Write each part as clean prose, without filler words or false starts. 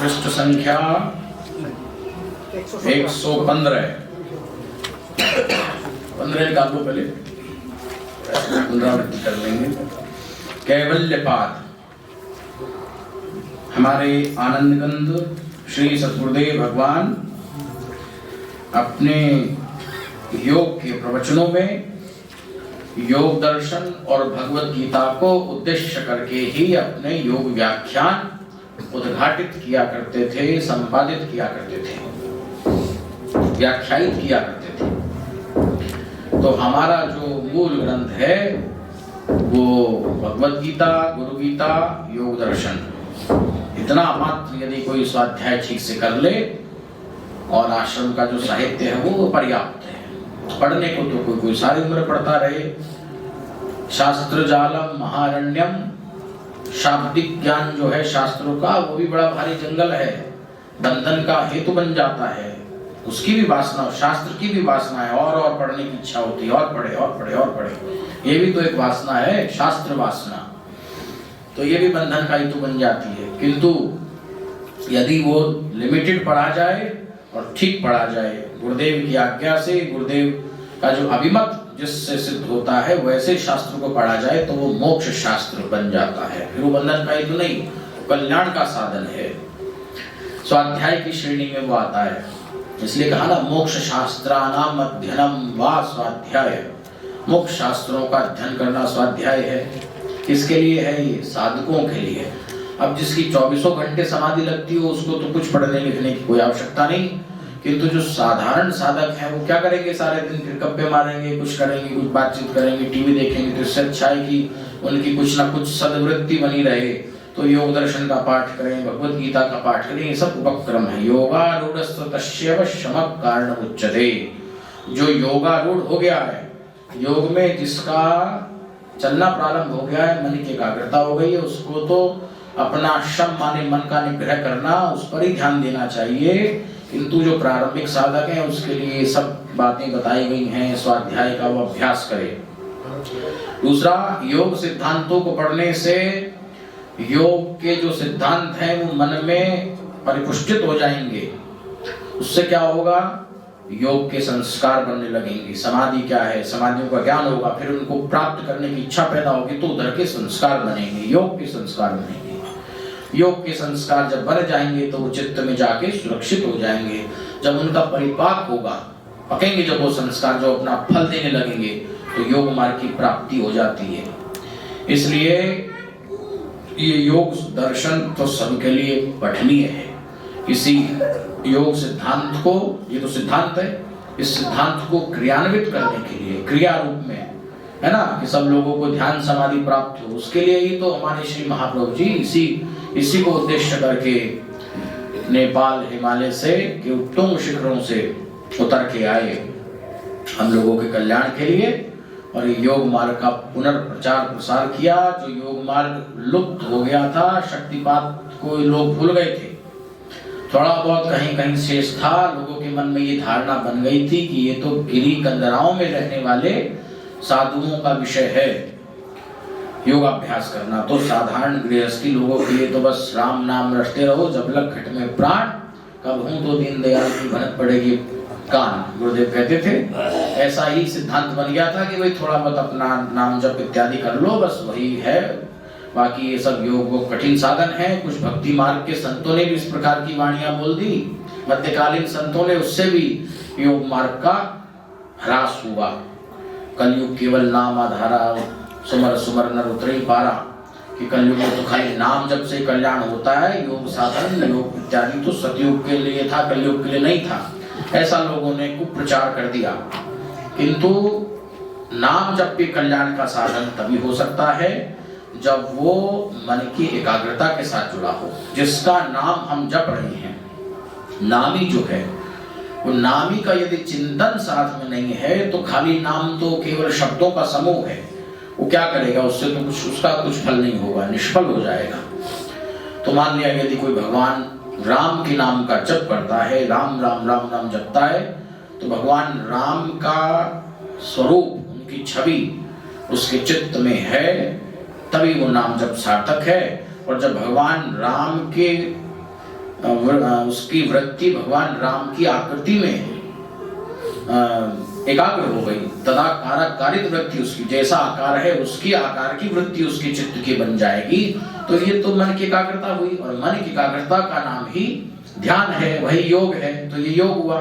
पृष्ठ संख्या 115 निकाल दो पहले, पुनरावृत्ति कर लेंगे। कैवल्यपाद हमारे आनंदगंध श्री सद्गुरुदेव भगवान अपने योग के प्रवचनों में योग दर्शन और भगवत गीता को उद्देश्य करके ही अपने योग व्याख्यान उद्घाटित किया करते थे, संपादित किया करते थे, व्याख्यायित किया करते थे। तो हमारा जो मूल ग्रंथ है वो भगवत गीता, गुरु गीता, योग दर्शन, इतना मात्र यदि कोई स्वाध्याय ठीक से कर ले और आश्रम का जो साहित्य है वो पर्याप्त है। पढ़ने को तो कोई सारी उम्र पढ़ता रहे। शास्त्र जालम महारण्यम, शाब्दिक ज्ञान जो है शास्त्रों का वो भी बड़ा भारी जंगल है, बंधन का हेतु बन जाता है। उसकी भी वासना, शास्त्र की भी वासना है, और पढ़ने की इच्छा होती है, और पढ़े और पढ़े और पढ़े। ये भी तो एक वासना है, शास्त्र वासना, तो ये भी बंधन का हेतु बन जाती है। किंतु यदि वो लिमिटेड पढ़ा जाए और ठीक पढ़ा जाए, गुरुदेव की आज्ञा से, गुरुदेव का जो अभिमत जिससे सिद्ध होता है वैसे शास्त्र को पढ़ा जाए तो वो मोक्ष शास्त्र बन जाता है। फिर वो बंधन का हेतु नहीं, कल्याण का साधन है। स्वाध्याय की श्रेणी में वो आता है। इसलिए कहा ना, मोक्ष शास्त्रानाम अध्ययनम वा स्वाध्याय। मोक्ष शास्त्रों का अध्ययन करना स्वाध्याय है। किसके लिए है ये? साधकों के लिए। अब जिसकी 24 घंटे समाधि लगती हो उसको तो कुछ पढ़ने लिखने की कोई आवश्यकता नहीं, किंतु जो साधारण साधक हैं वो क्या करेंगे? सारे दिन फिर गप्पे मारेंगे, कुछ करेंगे, कुछ बातचीत करेंगे, टीवी देखेंगे। तो इससे अच्छा है कि उनकी कुछ ना कुछ सद्वृत्ति बनी रहे। तो योग दर्शन का पाठ करें, भगवत गीता का पाठ करें, ये सब उपक्रम है। योगारूढ़ तस्यैव शमः कारणम् उच्यते। जो योगारूढ़ हो गया है, योग में जिसका चलना प्रारंभ हो गया है, मन की एकाग्रता हो गई है, उसको तो अपना शम माने मन का निग्रह करना, उस पर ही ध्यान देना चाहिए। किंतु जो प्रारंभिक साधक हैं उसके लिए सब बातें बताई गई हैं, स्वाध्याय का वो अभ्यास करे। दूसरा, योग सिद्धांतों को पढ़ने से योग के जो सिद्धांत हैं वो मन में परिपुष्टित हो जाएंगे। उससे क्या होगा? योग के संस्कार बनने लगेंगे। समाधि क्या है, समाधियों का ज्ञान होगा, फिर उनको प्राप्त करने की इच्छा पैदा होगी तो उधर के संस्कार बनेंगे, योग के संस्कार बनेंगे। योग के संस्कार जब बन जाएंगे तो वो चित्त में जाके सुरक्षित हो जाएंगे। जब उनका परिपाक होगा, पकेंगे जब वो संस्कार, जो अपना फल देने लगेंगे, तो योग मार्ग की प्राप्ति हो जाती है। इसलिए ये योग दर्शन तो सबके लिए पठनीय है। इसी योग सिद्धांत को, ये तो सिद्धांत है, इस सिद्धांत को क्रियान्वित करने के लिए, क्रिया रूप में, है ना, कि सब लोगों को ध्यान समाधि प्राप्त हो, उसके लिए ही तो हमारे श्री महाप्रभु जी इसी को उद्देश्य करके नेपाल हिमालय से के उत्तुंग शिखरों से उतर के आए हम लोगों के कल्याण के लिए, और ये योग मार्ग का पुनर्प्रचार प्रसार किया। जो योग मार्ग लुप्त हो गया था, शक्तिपात को लोग भूल गए थे, थोड़ा बहुत कहीं कहीं शेष था। लोगों के मन में ये धारणा बन गई थी कि ये तो गिरी कंदराओं में रहने वाले साधुओं का विषय है योगाभ्यास करना। तो साधारण गृहस्थी लोगों के लिए तो बस राम नाम रटते रहो, जब लग घट में प्राण, कब हूं तो दीनदयाल की भनक पड़ेगी कान, गुरुदेव कहते थे। ऐसा ही सिद्धांत बन गया था कि भाई थोड़ा बहुत अपना नाम जप इत्यादि कर लो, बस वही है। बाकी ये सब योग वो कठिन साधन है। कुछ भक्ति मार्ग के संतों ने भी इस प्रकार की वाणियां बोल दी, मध्यकालीन संतों ने, उससे भी योग मार्ग का ह्रास हुआ। कलयुग केवल नाम आधारा, सुमर सुमर नर उतरे पारा, कि कलयुग में तो खाली नाम जब से कल्याण होता है। योग साधन, योग इत्यादि तो सतयुग के लिए था, कलयुग के लिए नहीं था, ऐसा लोगों ने कुप्रचार कर दिया। किंतु नाम जप भी कल्याण का साधन तभी हो सकता है जब वो मन की एकाग्रता के साथ जुड़ा हो। जिसका नाम हम जप रहे हैं, नामी जो है, वो नामी का यदि चिंतन साथ में नहीं है तो खाली नाम तो केवल शब्दों का समूह है। वो क्या करेगा? उससे तो कुछ, उसका कुछ फल नहीं होगा, निष्फल हो जाएगा। तो मान लिया यदि कोई भगवान राम के नाम का जप करता है, राम राम राम नाम जपता है, तो भगवान राम का स्वरूप, उनकी छवि उसके चित्त में है, तभी वो नाम जप सार्थक है। और जब भगवान राम के उसकी वृत्ति भगवान राम की आकृति में एकाग्र हो गई। तदाकार कारित वृत्ति, उसकी जैसा आकार है उसकी आकार की वृत्ति उसके चित्त की बन जाएगी। तो ये तो मन की एकाग्रता हुई, और मन की एकाग्रता का नाम ही ध्यान है, वही योग है। तो ये योग हुआ।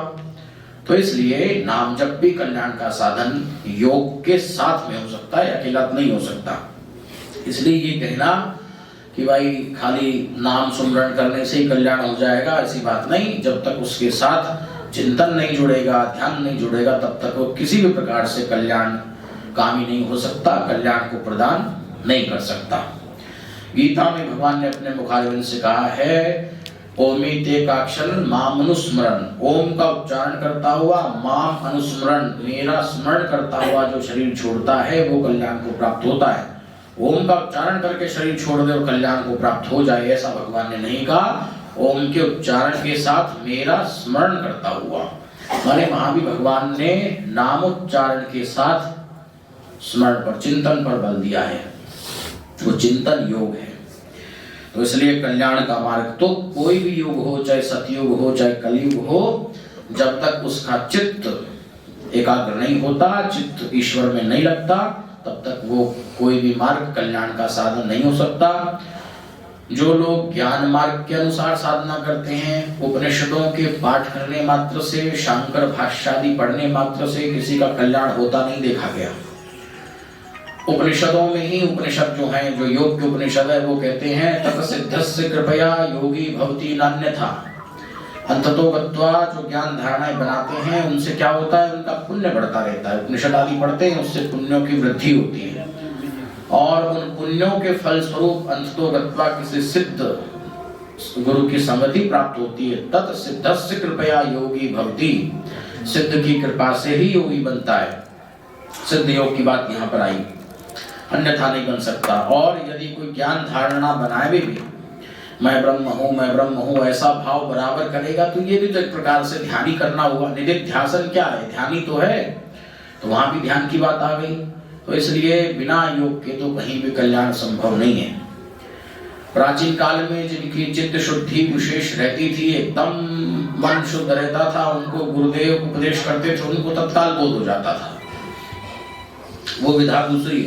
तो इसलिए नाम जप भी कल्याण का साधन योग के साथ में हो सकता है, अकेला नहीं हो सकता। इसलिए ये कहना कि भाई खाली नाम सुमरण करने से ही कल्याण हो जाएगा, ऐसी बात नहीं। जब तक उसके साथ चिंतन नहीं जुड़ेगा, ध्यान नहीं जुड़ेगा, तब तक वो किसी भी प्रकार से कल्याण कामी नहीं हो सकता, कल्याण को प्रदान नहीं कर सकता। गीता में भगवान ने अपने मुखारविंद से कहा है, ओमिते काक्षर माम अनुस्मरण, ओम का उच्चारण करता हुआ माम अनुस्मरण, मेरा स्मरण करता हुआ जो शरीर छोड़ता है वो कल्याण को प्राप्त होता है। ओम का उच्चारण करके शरीर छोड़ दे और कल्याण को प्राप्त हो जाए, ऐसा भगवान ने नहीं कहा। ओम के उच्चारण के साथ मेरा स्मरण करता हुआ, माने वहां भी भगवान ने नामोच्चारण के साथ स्मरण पर, चिंतन पर बल दिया है। वो चिंतन योग है। तो इसलिए कल्याण का मार्ग तो कोई भी युग हो, चाहे सतयुग हो चाहे कलयुग हो, जब तक उसका चित्त एकाग्र नहीं होता, चित्त ईश्वर में नहीं लगता, तब तक वो कोई भी मार्ग कल्याण का साधन नहीं हो सकता। जो लोग ज्ञान मार्ग के अनुसार साधना करते हैं, उपनिषदों के पाठ करने मात्र से, शांकर भाष्य आदि पढ़ने मात्र से किसी का कल्याण होता नहीं देखा गया। उपनिषदों में ही उपनिषद जो हैं, जो योग के उपनिषद है, वो कहते हैं तत् सिद्धस्य कृपया योगी भवति नान्यथा। अंततो गत्वा जो ज्ञान धारणाएं बनाते हैं, उनसे क्या होता है, उनका पुण्य बढ़ता रहता है। उपनिषद आदि पढ़ते हैं, उससे पुण्यों की वृद्धि होती है, और उन पुण्यों के फल स्वरूप अंततो गत्वा किसी सिद्ध गुरु की संगति प्राप्त होती है। तत् सिद्धस्य कृपया योगी भवति, सिद्ध की कृपा से ही योगी बनता है। सिद्ध योग की बात यहाँ पर आई, अन्यथा नहीं बन सकता। और यदि कोई ज्ञान धारणा बनाए भी मैं ब्रह्म हूँ, मैं ब्रह्म हूँ, ऐसा भाव बराबर करेगा, तो ये भी तो एक प्रकार से ध्यान ही करना हुआ। निधिध्यासन क्या है, ध्यान ही तो है। तो वहां भी ध्यान की बात आ गई। तो इसलिए बिना योग के तो कहीं भी कल्याण संभव नहीं है। प्राचीन काल में जिनकी चित्त शुद्धि विशेष रहती थी, एकदम मन शुद्ध रहता था, उनको गुरुदेव उपदेश करते थे, उनको तत्काल बोध हो जाता था। वो विधा दूसरी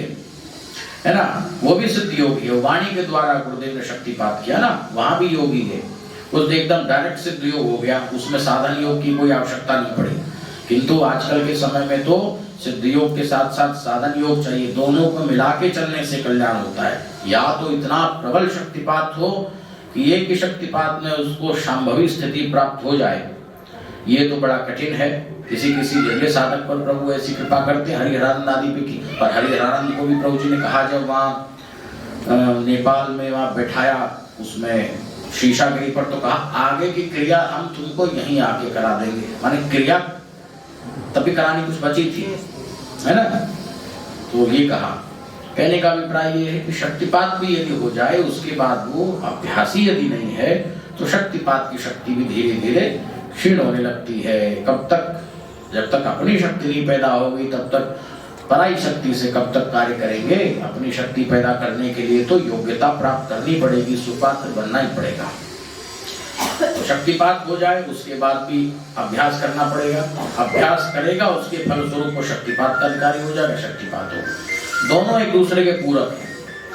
है ना, वो भी सिद्ध योगी है। वाणी के द्वारा गुरुदेव ने शक्तिपात किया ना, वहां भी योगी है। उस एकदम डायरेक्ट सिद्ध योग हो गया, उसमें साधन योग की कोई आवश्यकता नहीं पड़ी। किंतु आजकल के समय में तो सिद्ध योग के साथ साथ साधन योग चाहिए। दोनों को मिला के चलने से कल्याण होता है। या तो इतना प्रबल शक्तिपात हो कि एक ही शक्तिपात में उसको शांभवी स्थिति प्राप्त हो जाए, ये तो बड़ा कठिन है। किसी किसी जगह साधक पर प्रभु ऐसी कृपा करते हैं। हरिहरानंद आदि पे की, पर हरिहरानंद को भी प्रभु जी ने कहा, जब वहाँ नेपाल में वहाँ बैठाया उसमें शीशागिरी पर, तो कहा आगे की क्रिया हम तुमको यहीं आके करा देंगे। माने क्रिया तभी करानी कुछ बची थी, है ना। तो ये कहा, कहने का अभिप्राय ये है कि शक्तिपात भी यदि हो जाए, उसके बाद वो अभ्यासी यदि नहीं है, तो शक्तिपात की शक्ति भी धीरे धीरे क्षीण होने लगती है। कब तक, जब तक अपनी शक्ति नहीं पैदा होगी, तब तक पराई शक्ति से कब तक कार्य करेंगे। अपनी शक्ति पैदा करने के लिए तो योग्यता प्राप्त करनी पड़ेगी, सुपात्र बनना ही पड़ेगा। तो शक्तिपात हो जाए, उसके बाद भी अभ्यास करना पड़ेगा। अभ्यास करेगा, उसके फलस्वरूप वो शक्तिपात का अधिकारी हो जाएगा, शक्तिपात हो। दोनों एक दूसरे के पूरक हैं।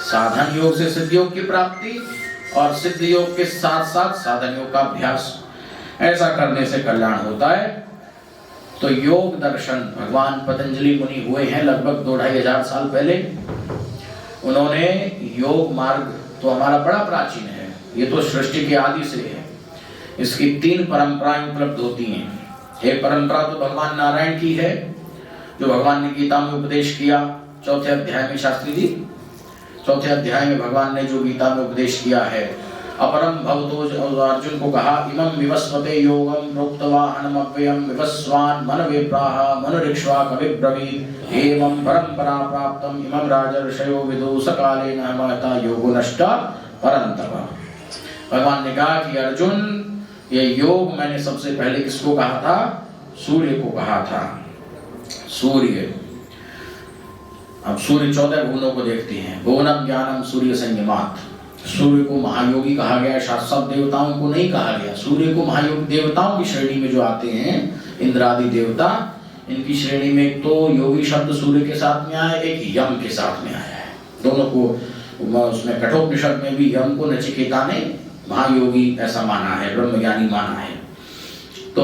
साधन योग से सिद्ध योग की प्राप्ति, और सिद्ध योग के साथ साथ साधन योग का अभ्यास, ऐसा करने से कल्याण होता है। तो योग दर्शन, भगवान पतंजलि मुनि हुए हैं लगभग 2-2.5 साल पहले। उन्होंने योग मार्ग तो हमारा बड़ा प्राचीन है, ये तो सृष्टि के आदि से है। इसकी 3 परंपराएं उपलब्ध होती हैं। एक परंपरा तो भगवान नारायण की है, जो भगवान ने गीता में उपदेश किया 4थे अध्याय में। शास्त्री जी, 4थे अध्याय में भगवान ने जो गीता में उपदेश किया है, अपरम भवतो, अर्जुन को कहा, इमं विवस्वते योगम प्रोक्तवा हनमव्ययम विवस्वान मनवेप्राह मनुरिक्ष्वा कविब्रवीत् एवं परंपरा प्राप्तम इमं राजर्षयो विदु सकालेन महता योगो नष्ट परंतप। भगवान ने कहा कि अर्जुन, ये योग मैंने सबसे पहले किसको कहा था? सूर्य को कहा था। सूर्य, अब सूर्य 14 भुवनों को देखते हैं। भुवनम ज्ञानम सूर्य संयमात्, सूर्य को महायोगी कहा गया, शायद सब देवताओं को नहीं कहा गया। सूर्य को महायोगी देवताओं की श्रेणी में जो आते हैं, इंद्र आदि देवता, इनकी श्रेणी में एक तो योगी शब्द सूर्य के साथ में आया, एक यम के साथ में आया है। दोनों को उसमें कठोपनिषद में भी यम को नचिकेता ने महायोगी ऐसा माना है, ब्रह्मज्ञानी माना है। तो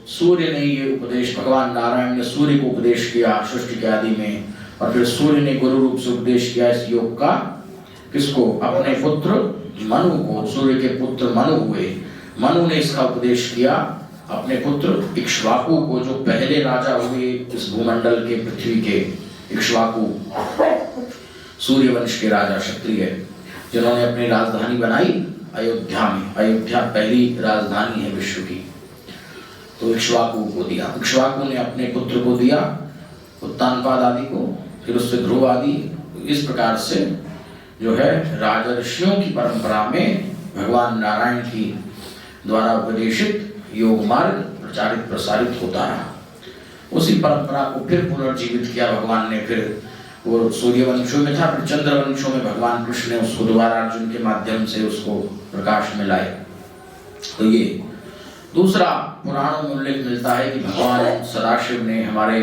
सूर्य ने ये उपदेश, भगवान नारायण ने सूर्य को उपदेश किया सृष्टि के आदि में, और फिर सूर्य ने गुरु रूप से उपदेश किया इस योग का, किसको? अपने पुत्र मनु को। सूर्य के पुत्र मनु हुए, मनु ने इसका उपदेश किया अपने पुत्र इक्ष्वाकु को, जो पहले राजा हुए इस भूमंडल के, पृथ्वी के। इक्ष्वाकु सूर्य वंश के राजा क्षत्रिय, जिन्होंने अपनी राजधानी बनाई अयोध्या में। अयोध्या पहली राजधानी है विश्व की। तो इक्ष्वाकु को दिया, इक्ष्वाकु ने अपने पुत्र को दिया उत्तानपाद आदि को, फिर उससे ध्रुव आदि। इस प्रकार से जो है राजर्षियों की परंपरा में भगवान नारायण की द्वारा उपदेशित योग मार्ग प्रचारित प्रसारित होता रहा। उसी परंपरा को फिर पुनर्जीवित किया भगवान ने। फिर वो सूर्य वंशों में था, फिर चंद्र वंशों में भगवान कृष्ण ने उसको दोबारा अर्जुन के माध्यम से उसको प्रकाश में लाए। तो ये दूसरा पुराणों में उल्लेख मिलता है कि भगवान सदाशिव ने, हमारे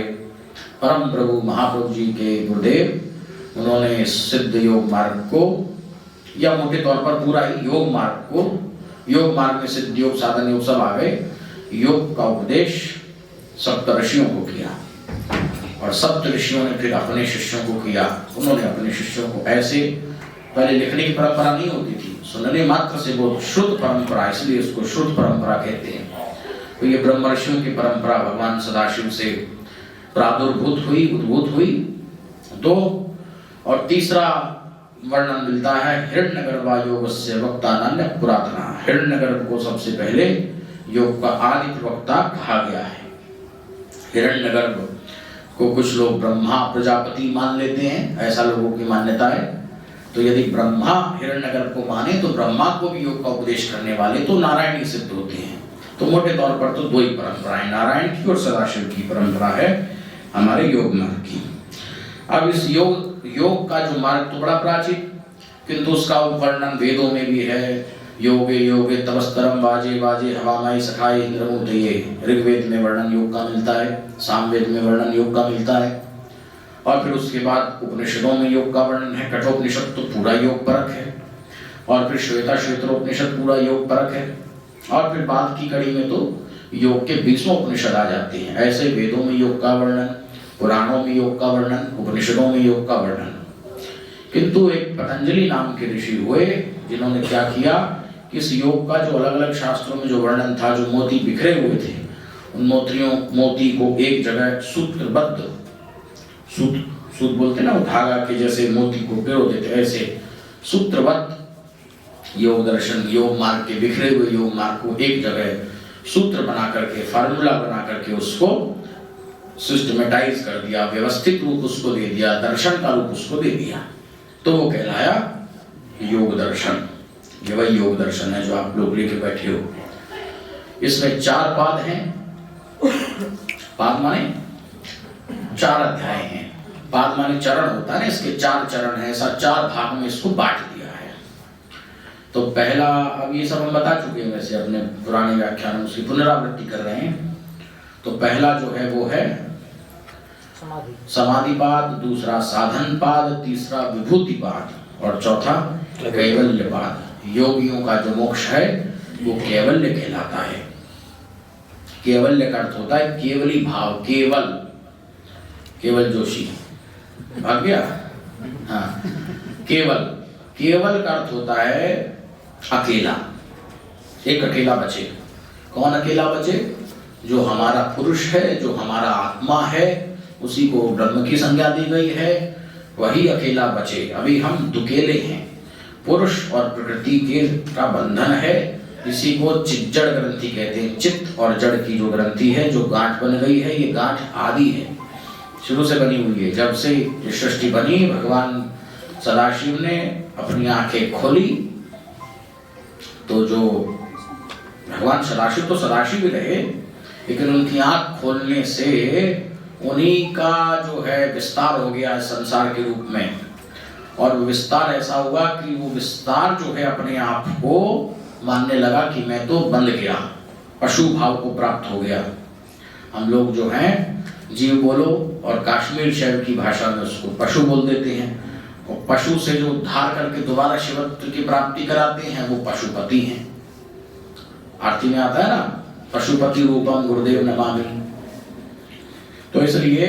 परम प्रभु महाप्रभु जी के गुरुदेव, उन्होंने सिद्ध योग मार्ग को, या मोटे तौर पर पूरा ही योग मार्ग को, योग मार्ग में सिद्ध योग, साधन योग सब आ गए, योग का उपदेश सप्तऋषियों को किया, और सप्तऋषियों ने फिर अपने शिष्यों को किया। उन्होंने अपने शिष्यों को ऐसे, पहले लिखने की परंपरा नहीं होती थी, सुनने मात्र से वो श्रुत परंपरा, इसलिए उसको श्रुत परंपरा कहते हैं। तो ये ब्रह्म ऋषियों की परंपरा भगवान सदाशिव से प्रादुर्भूत हुई, उद्भूत हुई। दो और तीसरा वर्णन मिलता है हिरण्यगर्भा योगस्य वक्तानान्य पुरातना। हिरण्यगर्भ को सबसे पहले योग का आदि प्रवक्ता कहा गया है। हिरण्यगर्भ को कुछ लोग ब्रह्मा प्रजापति मान लेते हैं, ऐसा लोगों की मान्यता है। तो यदि ब्रह्मा हिरण्यगर्भ को माने तो ब्रह्मा को भी योग का उपदेश करने वाले तो नारायण ही सिद्ध होते हैं। तो मोटे तौर पर तो दो ही परंपराएं, नारायण की और सदाशिव की परंपरा है हमारे योग मार्ग की। अब इस योग का जो मार्ग तो बड़ा प्राचीन, किंतु उसका वर्णन वेदों में भी है। योगे योगे तपस्तरम वाजे वाजे हवामाई सखाए इंद्रमूर्तये। ऋग्वेद में वर्णन योग का मिलता है, सामवेद में वर्णन योग का मिलता है, और फिर उसके बाद उपनिषदों में योग का वर्णन है। कठोपनिषद तो पूरा योग परक है, और फिर श्वेतोपनिषद पूरा योग परक है, और फिर बाद की कड़ी में तो योग के 20 उपनिषद आ जाते हैं। ऐसे वेदों में योग का वर्णन, पुराणों में योग का वर्णन, उपनिषदों में योग का वर्णन। किंतु एक पतंजलि नाम के ऋषि हुए जिन्होंने क्या किया कि इस योग का जो अलग अलग शास्त्रों में जो वर्णन था, जो मोती बिखरे हुए थे, उन मोती को एक जगह सूत्रबद्ध, सूत्र बोलते ना, धागा के जैसे मोती को पिरो देते, ऐसे सूत्रबद्ध योग दर्शन, योग मार्ग के बिखरे हुए योग मार्ग को एक जगह सूत्र बना करके, फार्मूला बना करके उसको सिस्टमेटाइज कर दिया, व्यवस्थित रूप उसको दे दिया, दर्शन का रूप उसको दे दिया, तो वो कहलाया योग दर्शन। ये वही योग दर्शन है जो आप लोग लेके बैठे हो। इसमें 4 पाद हैं। पाद माने 4 अध्याय हैं। पाद माने चरण होता है ना, इसके 4 चरण हैं। ऐसा 4 भाग में इसको बांट दिया है। तो पहला, अब ये सब हम बता चुके हैं वैसे अपने पुराने व्याख्यान में, उसकी पुनरावृत्ति कर रहे हैं। तो पहला जो है वो है समाधि पाद, दूसरा साधन पाद, तीसरा विभूति पाद, और चौथा कैवल्य पाद। योगियों का जो मोक्ष है वो कैवल्य कहलाता है। कैवल्य का अर्थ होता है केवली भाव, केवल जोशी भाग गया। हाँ, केवल का अर्थ होता है अकेला, एक अकेला बचे। कौन अकेला बचे? जो हमारा पुरुष है, जो हमारा आत्मा है, उसी को ब्रह्म की संज्ञा दी गई है, वही अकेला बचे। अभी हम दुकेले हैं। पुरुष और प्रकृति के का बंधन है, इसी को चिज्जड़ ग्रंथि कहते हैं। चित्त और जड़ की जो ग्रंथि है, जो गांठ बन गई है, ये गांठ आदि है, शुरू से बनी हुई है। जब से ये सृष्टि बनी, भगवान सदाशिव ने अपनी आंखें खोली, तो जो भगवान सदाशिव तो सदाशिव ही रहे, लेकिन उनकी आंख खोलने से उन्हीं का जो है विस्तार हो गया संसार के रूप में। और विस्तार ऐसा हुआ कि वो विस्तार जो है अपने आप को मानने लगा कि मैं तो बंध गया, पशु भाव को प्राप्त हो गया। हम लोग जो हैं जीव बोलो और काश्मीर शैव की भाषा में उसको पशु बोल देते हैं, और पशु से जो उद्धार करके दोबारा शिवत्व की प्राप्ति कराते हैं वो पशुपति हैं। आरती में आता है ना, पशुपति रूपम गुरुदेव नमामि। तो इसलिए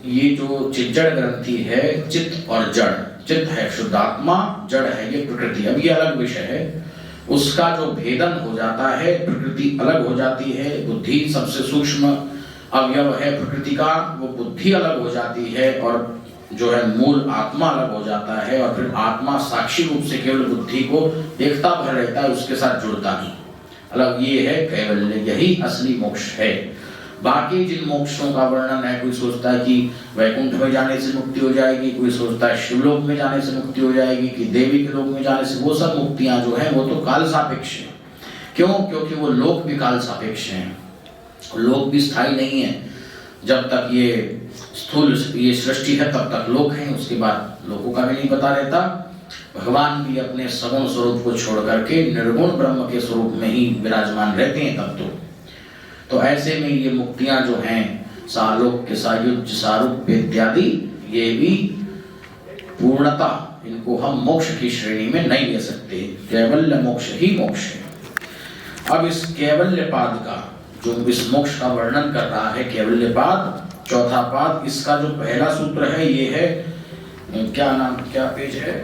ये जो चिज्जड़ ग्रंथि है, चित्त और जड़, चित्त है शुद्ध आत्मा, जड़ है ये प्रकृति। अब ये अलग विषय है, उसका जो भेदन हो जाता है, प्रकृति अलग हो जाती है, बुद्धि सबसे सूक्ष्म अवयव है प्रकृति का, वो बुद्धि अलग हो जाती है, और जो है मूल आत्मा अलग हो जाता है, और फिर आत्मा साक्षी रूप से केवल बुद्धि को देखता भर रहता है, उसके साथ जुड़ता नहीं। अलग ये है कैवल्य, यही असली मोक्ष है। बाकी जिन मोक्षों का वर्णन है, कोई सोचता है कि वैकुंठ में जाने से मुक्ति हो जाएगी, कोई सोचता है शिवलोक में जाने से मुक्ति हो जाएगी, कि देवी के लोक में जाने से, वो सब मुक्तियां जो है वो तो काल सापेक्ष है। क्यों? क्योंकि वो लोक भी काल सापेक्ष हैं, लोक भी स्थायी नहीं है। जब तक ये स्थूल ये सृष्टि है तब तक लोक है, उसके बाद लोकों का भी नहीं पता रहता। भगवान भी अपने सगुण स्वरूप को छोड़ करके निर्गुण ब्रह्म के स्वरूप में ही विराजमान रहते हैं तब तो ऐसे में ये मुक्तियां जो हैं, सालोक्य, सायुज्य, सारूप्य इत्यादि, ये भी पूर्णता, इनको हम मोक्ष की श्रेणी में नहीं ले सकते। कैवल्य मोक्ष ही मोक्ष है। अब इस कैवल्य पाद का जो इस मोक्ष का वर्णन कर रहा है, कैवल्य पाद, चौथा पाद, इसका जो पहला सूत्र है ये है, क्या नाम, क्या पेज है,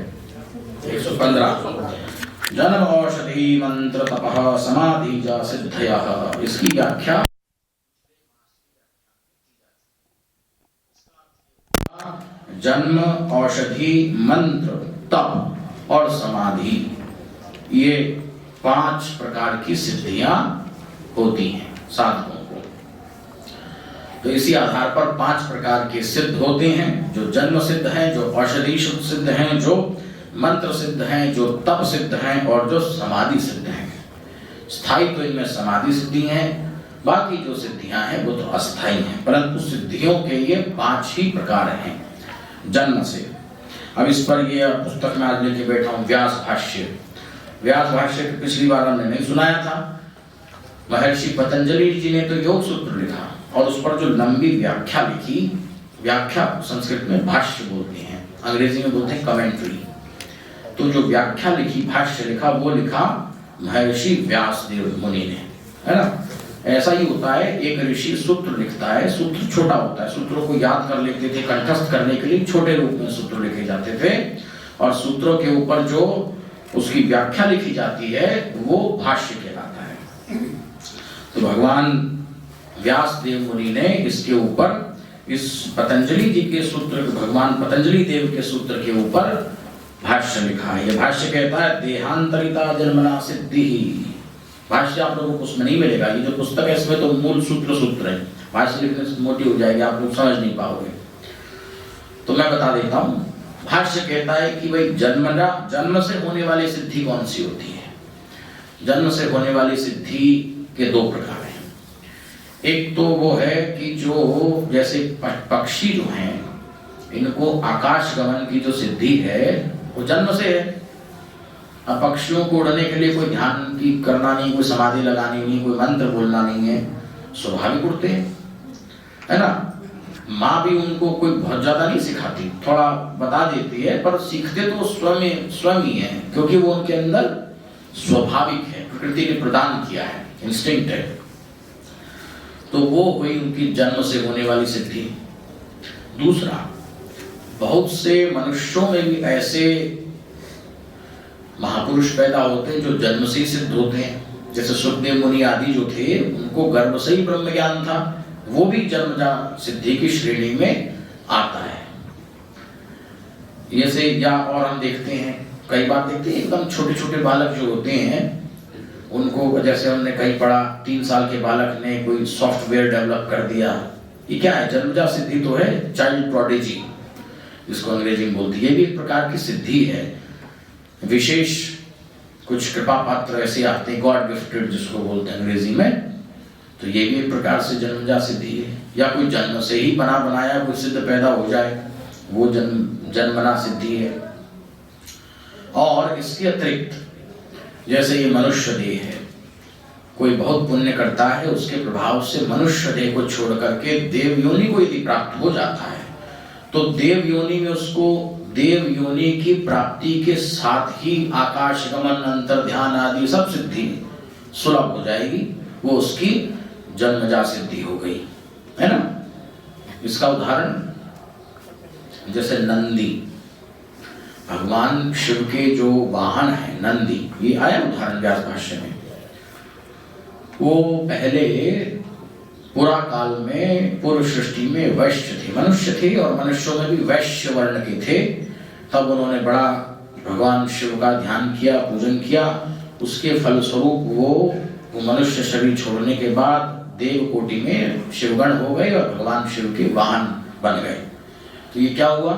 115, जन्म औषधि मंत्र तपः समाधि जा सिद्धयः। इसकी व्याख्या जन्म, औषधि, मंत्र, तप और समाधि, ये 5 प्रकार की सिद्धियां होती हैं साधकों को। तो इसी आधार पर 5 प्रकार के सिद्ध होते हैं, जो जन्म सिद्ध हैं, जो औषधि सिद्ध हैं, जो मंत्र सिद्ध हैं, जो तप सिद्ध हैं, और जो समाधि सिद्ध हैं। स्थायी तो इनमें समाधि सिद्धि है, बाकी जो सिद्धियां हैं वो तो अस्थायी हैं, परंतु सिद्धियों के ये 5 ही प्रकार हैं जन्म से। अब इस पर ये पुस्तक में आज लेके बैठा हूं, व्यास भाष्य। व्यास भाष्य पिछली बार हमने नहीं सुनाया था। महर्षि पतंजलि जी ने तो योग सूत्र लिखा, और उस पर जो लंबी व्याख्या लिखी, व्याख्या संस्कृत में भाष्य बोलते हैं, अंग्रेजी में बोलते हैं कमेंट्री। तो जो व्याख्या लिखी, भाष्य लिखा, वो लिखा महर्षि व्यासदेव मुनि ने, है ना। ऐसा ही होता है, एक ऋषि सूत्र लिखता है, सूत्र छोटा होता है, सूत्रों को याद कर लेते थे, कंठस्थ करने के लिए छोटे रूप में सूत्र लिखे जाते थे, और सूत्रों के ऊपर जो उसकी व्याख्या लिखी जाती है वो भाष्य कहलाता है। तो भगवान व्यासदेव मुनि ने इसके ऊपर, इस पतंजलि जी के सूत्र, भगवान पतंजलि देव के सूत्र के ऊपर भाष्य लिखा है। यह भाष्य कहता है, देहांतरिता जन्मना सिद्धि। भाष्य आप लोगों को उसमें नहीं मिलेगा, ये जो पुस्तक है इसमें तो मूल सूत्र है, भाष्य लिखने से मोटी हो जाएगी, आप लोग समझ नहीं पाओगे। तो मैं बता देता हूँ। भाष्य कहता है कि भाई जन्म से होने वाली सिद्धि कौन सी होती है। जन्म से होने वाली सिद्धि के 2 प्रकार हैं। एक तो वो है कि जो जैसे पक्षी जो हैं, इनको आकाश गमन की जो सिद्धि है वो जन्म से है। अब पक्षियों को उड़ने के लिए कोई ध्यान की करना नहीं, कोई समाधि लगानी नहीं, कोई मंत्र बोलना नहीं है, स्वाभाविक उड़ते हैं, है ना। माँ भी उनको कोई बहुत ज्यादा नहीं सिखाती, थोड़ा बता देती है, पर सीखते तो स्वयं ही है, क्योंकि वो उनके अंदर स्वाभाविक है, प्रकृति ने प्रदान किया है, इंस्टिंक्ट है। तो वो हुई उनकी जन्म से होने वाली सिद्धि। दूसरा, बहुत से मनुष्यों में भी ऐसे महापुरुष पैदा होते हैं जो जन्म से ही सिद्ध होते हैं। जैसे सुखदेव मुनि आदि जो थे, उनको गर्भ से ही ब्रह्म ज्ञान था, वो भी जन्मजात सिद्धि की श्रेणी में आता है। जैसे या और हम देखते हैं, कई बार देखते हैं एकदम छोटे छोटे बालक जो होते हैं, उनको जैसे हमने कहीं पढ़ा, 3 साल के बालक ने कोई सॉफ्टवेयर डेवलप कर दिया। ये क्या है? जन्मजात सिद्धि तो है, चाइल्ड प्रोडिजी जिसको अंग्रेजी में बोलती है। ये भी एक प्रकार की सिद्धि है। विशेष कुछ कृपा पात्र ऐसे आते हैं, गॉड गिफ्टेड जिसको बोलते हैं अंग्रेजी में, तो ये भी एक प्रकार से जन्मजात सिद्धि है। या कोई जन्म से ही बना बनाया कोई सिद्ध पैदा हो जाए, वो जन्मना सिद्धि है। और इसके अतिरिक्त जैसे ये मनुष्य देह है, कोई बहुत पुण्य करता है, उसके प्रभाव से मनुष्य देह को छोड़ करके देव योनि को यदि प्राप्त हो जाता है तो देव योनि में उसको देव योनि की प्राप्ति के साथ ही आकाश गमन, अंतर ध्यान आदि सब सिद्धि सुलभ हो जाएगी। वो उसकी जन्मजा सिद्धि हो गई, है ना। इसका उदाहरण जैसे नंदी, भगवान शिव के जो वाहन है नंदी, ये आया उदाहरण व्यास भाष्य में। वो पहले पुरा काल में पूर्व सृष्टि में वैश्य थे, मनुष्य थे और मनुष्यों में भी वैश्य वर्ण के थे। तब उन्होंने बड़ा भगवान शिव का ध्यान किया, पूजन किया। उसके फलस्वरूप वो मनुष्य शरीर छोड़ने के बाद देव कोटि में शिवगण हो गए और भगवान शिव के वाहन बन गए। तो ये क्या हुआ,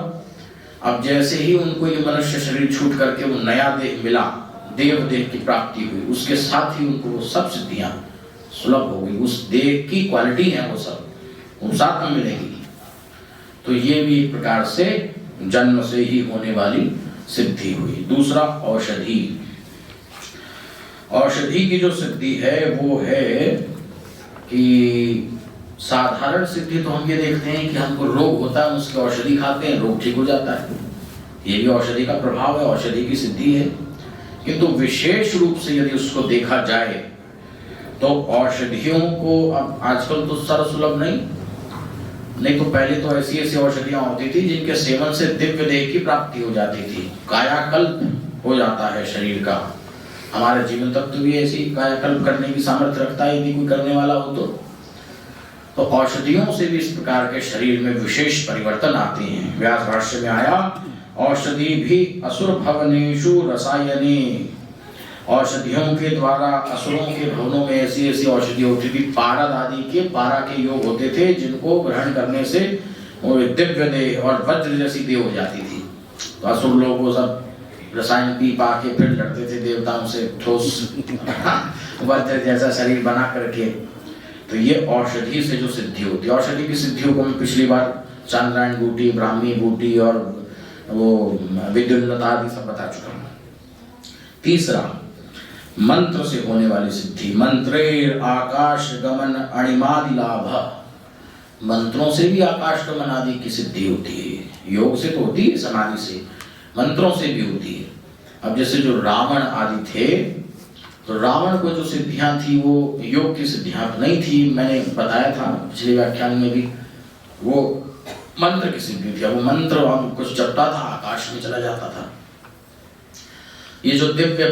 अब जैसे ही उनको ये मनुष्य शरीर छूट करके वो नया देह मिला, देव देह की प्राप्ति हुई, उसके साथ ही उनको वो सब सिद्धियां सुलभ हो गई। उस देह की क्वालिटी है वो सब, वो साथ में मिलेगी। तो ये भी एक प्रकार से जन्म से ही होने वाली सिद्धि हुई। दूसरा औषधि, औषधि की जो सिद्धि है वो है कि साधारण सिद्धि तो हम ये देखते हैं कि हमको रोग होता है, उसकी औषधि खाते हैं, रोग ठीक हो जाता है, ये भी औषधि का प्रभाव है, औषधि की सिद्धि है। किंतु विशेष रूप से यदि उसको देखा जाए तो औषधियों को अब आजकल तो सर्वसुलभ नहीं तो पहले तो ऐसी ऐसी औषधियां होती थी जिनके सेवन से दिव्य देह की प्राप्ति हो जाती थी, कायाकल्प हो जाता है शरीर का। हमारे जीवन तत्व भी ऐसी कायाकल्प करने की सामर्थ्य रखता है यदि कोई करने वाला हो तो औषधियों से भी इस प्रकार के शरीर में विशेष परिवर्तन आते हैं। व्यास भाष्य में आया, औषधि भी असुर भवनेषु रसायने, औषधियों के द्वारा असुरों के भवनों में ऐसी ऐसी औषधि होती थी, पारद आदि के पारा के योग होते थे, जिनको ग्रहण करने से वो दिव्य देह और वज्र जैसी देह हो जाती थी। तो असुर लोग वो सब रसायन पी पा के फिर लड़ते थे देवताओं से, ठोस वज्र जैसा शरीर बना करके। तो ये औषधि से जो सिद्धि होती है, औषधि की सिद्धियों को मैं पिछली बार चांद्रायण बूटी, ब्राह्मी बूटी और वो विद्युन्नता आदि सब बता चुका हूँ। तीसरा, मंत्र से होने वाली सिद्धि, मंत्रेर आकाश गमन अणिमादि लाभ, मंत्रों से भी आकाश गमन आदि की सिद्धि होती है। योग से तो होती है, समाधि से, मंत्रों से भी होती है। अब जैसे जो रावण आदि थे, तो रावण को जो सिद्धियां थी वो योग की सिद्धियां नहीं थी, मैंने बताया था पिछले व्याख्यान में भी, वो मंत्र की सिद्धि थी। वो मंत्र कुछ जपता था, आकाश में चला जाता था। ये जो दिव्य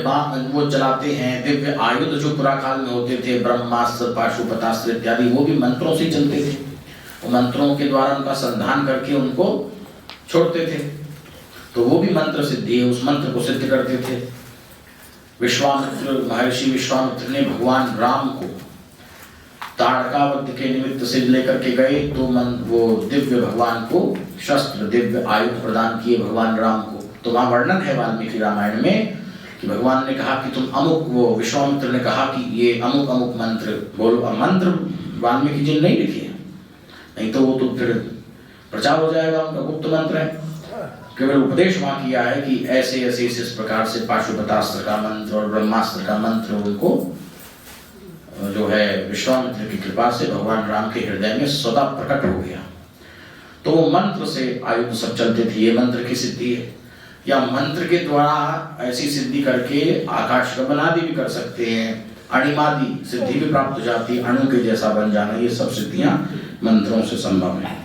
वो चलाते हैं, दिव्य आयुध जो पुरा काल में होते थे, ब्रह्मास्त्र, पाशुपतास्त्र इत्यादि, वो भी मंत्रों से चलते थे। वो मंत्रों के द्वारा उनका संधान करके उनको छोड़ते थे। तो वो भी मंत्र सिद्धि है, उस मंत्र को सिद्ध करते थे। विश्वामित्र महर्षि विश्वामित्र ने भगवान राम को ताड़कावध के निमित्त से लेकर के गए, तो वो दिव्य भगवान को शस्त्र, दिव्य आयुध प्रदान किए भगवान राम को। तो वहां वर्णन है वाल्मीकि रामायण में कि भगवान ने कहा कि तुम अमुक, वो विश्वामित्र ने कहा कि ये अमुक अमुक मंत्र बोलो। अब मंत्र वाल्मीकि जी ने नहीं लिखे, नहीं तो वो तो फिर प्रचार हो जाएगा, उनका गुप्त मंत्र है। केवल उपदेश वहां किया है कि ऐसे ऐसे इस प्रकार से पाशुपतास्त्र का मंत्र और ब्रह्मास्त्र का मंत्र उनको जो है विश्वामित्र की कृपा से भगवान राम के हृदय में सदा प्रकट हो गया। तो वो मंत्र से आयुध सब चलते थे, ये मंत्र की सिद्धि है। या मंत्र के द्वारा ऐसी सिद्धि करके आकाश गमन आदि भी कर सकते हैं, अणिमादि सिद्धि भी प्राप्त हो जाती है, अणु के जैसा बन जाना, ये सब सिद्धियां मंत्रों से संभव है।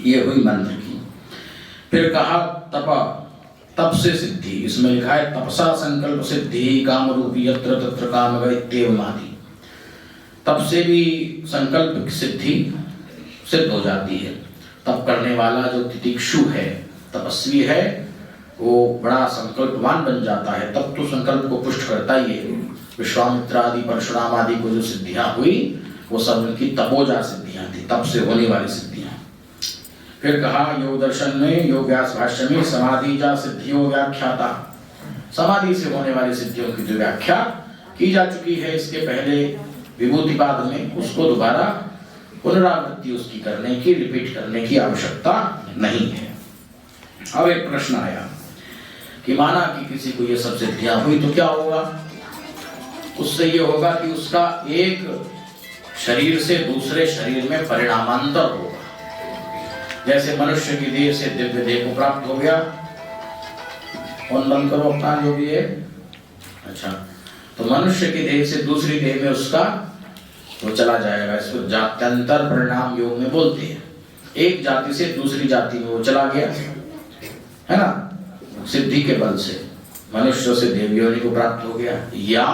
ये हुई मंत्र की। फिर कहा तप से सिद्धि, इसमें लिखा है तपसा संकल्प सिद्धि काम रूपी यत्र तत्र काम गयत्येवमादि। तप से भी संकल्प की सिद्धि सिद्ध हो जाती है। तप करने वाला जो तितिक्षु है, तपस्वी है, वो बड़ा संकल्पवान बन जाता है। तब तो संकल्प को पुष्ट करता ही है। विश्वामित्र आदि, परशुराम आदि को जो सिद्धियां हुई वो सब उनकी तपोजा सिद्धियां थी, तप से होने वाली सिद्धियां। फिर कहा योग दर्शन में, योग व्यास भाष्य में समाधि जा सिद्धियों व्याख्याता, समाधि से होने वाली सिद्धियों की जो व्याख्या की जा चुकी है इसके पहले विभूतिपाद में, उसको दोबारा पुनरावृत्ति उसकी करने की, रिपीट करने की आवश्यकता नहीं है। अब एक प्रश्न आया, कि माना कि किसी को ये सब सिद्धियां हुई तो क्या होगा, उससे ये होगा कि उसका एक शरीर से दूसरे शरीर में परिणामांतर होगा। जैसे मनुष्य की देह से दिव्य देह को प्राप्त हो गया, कौन बंद करो अपना जो भी है, अच्छा, तो मनुष्य की देह से दूसरी देह में उसका वो चला जाएगा। इसको जात्यंतर परिणाम योग में बोलते हैं। एक जाति से दूसरी जाति में वो चला गया, है ना, सिद्धि के बल से मनुष्य से देव योनि को प्राप्त हो गया। या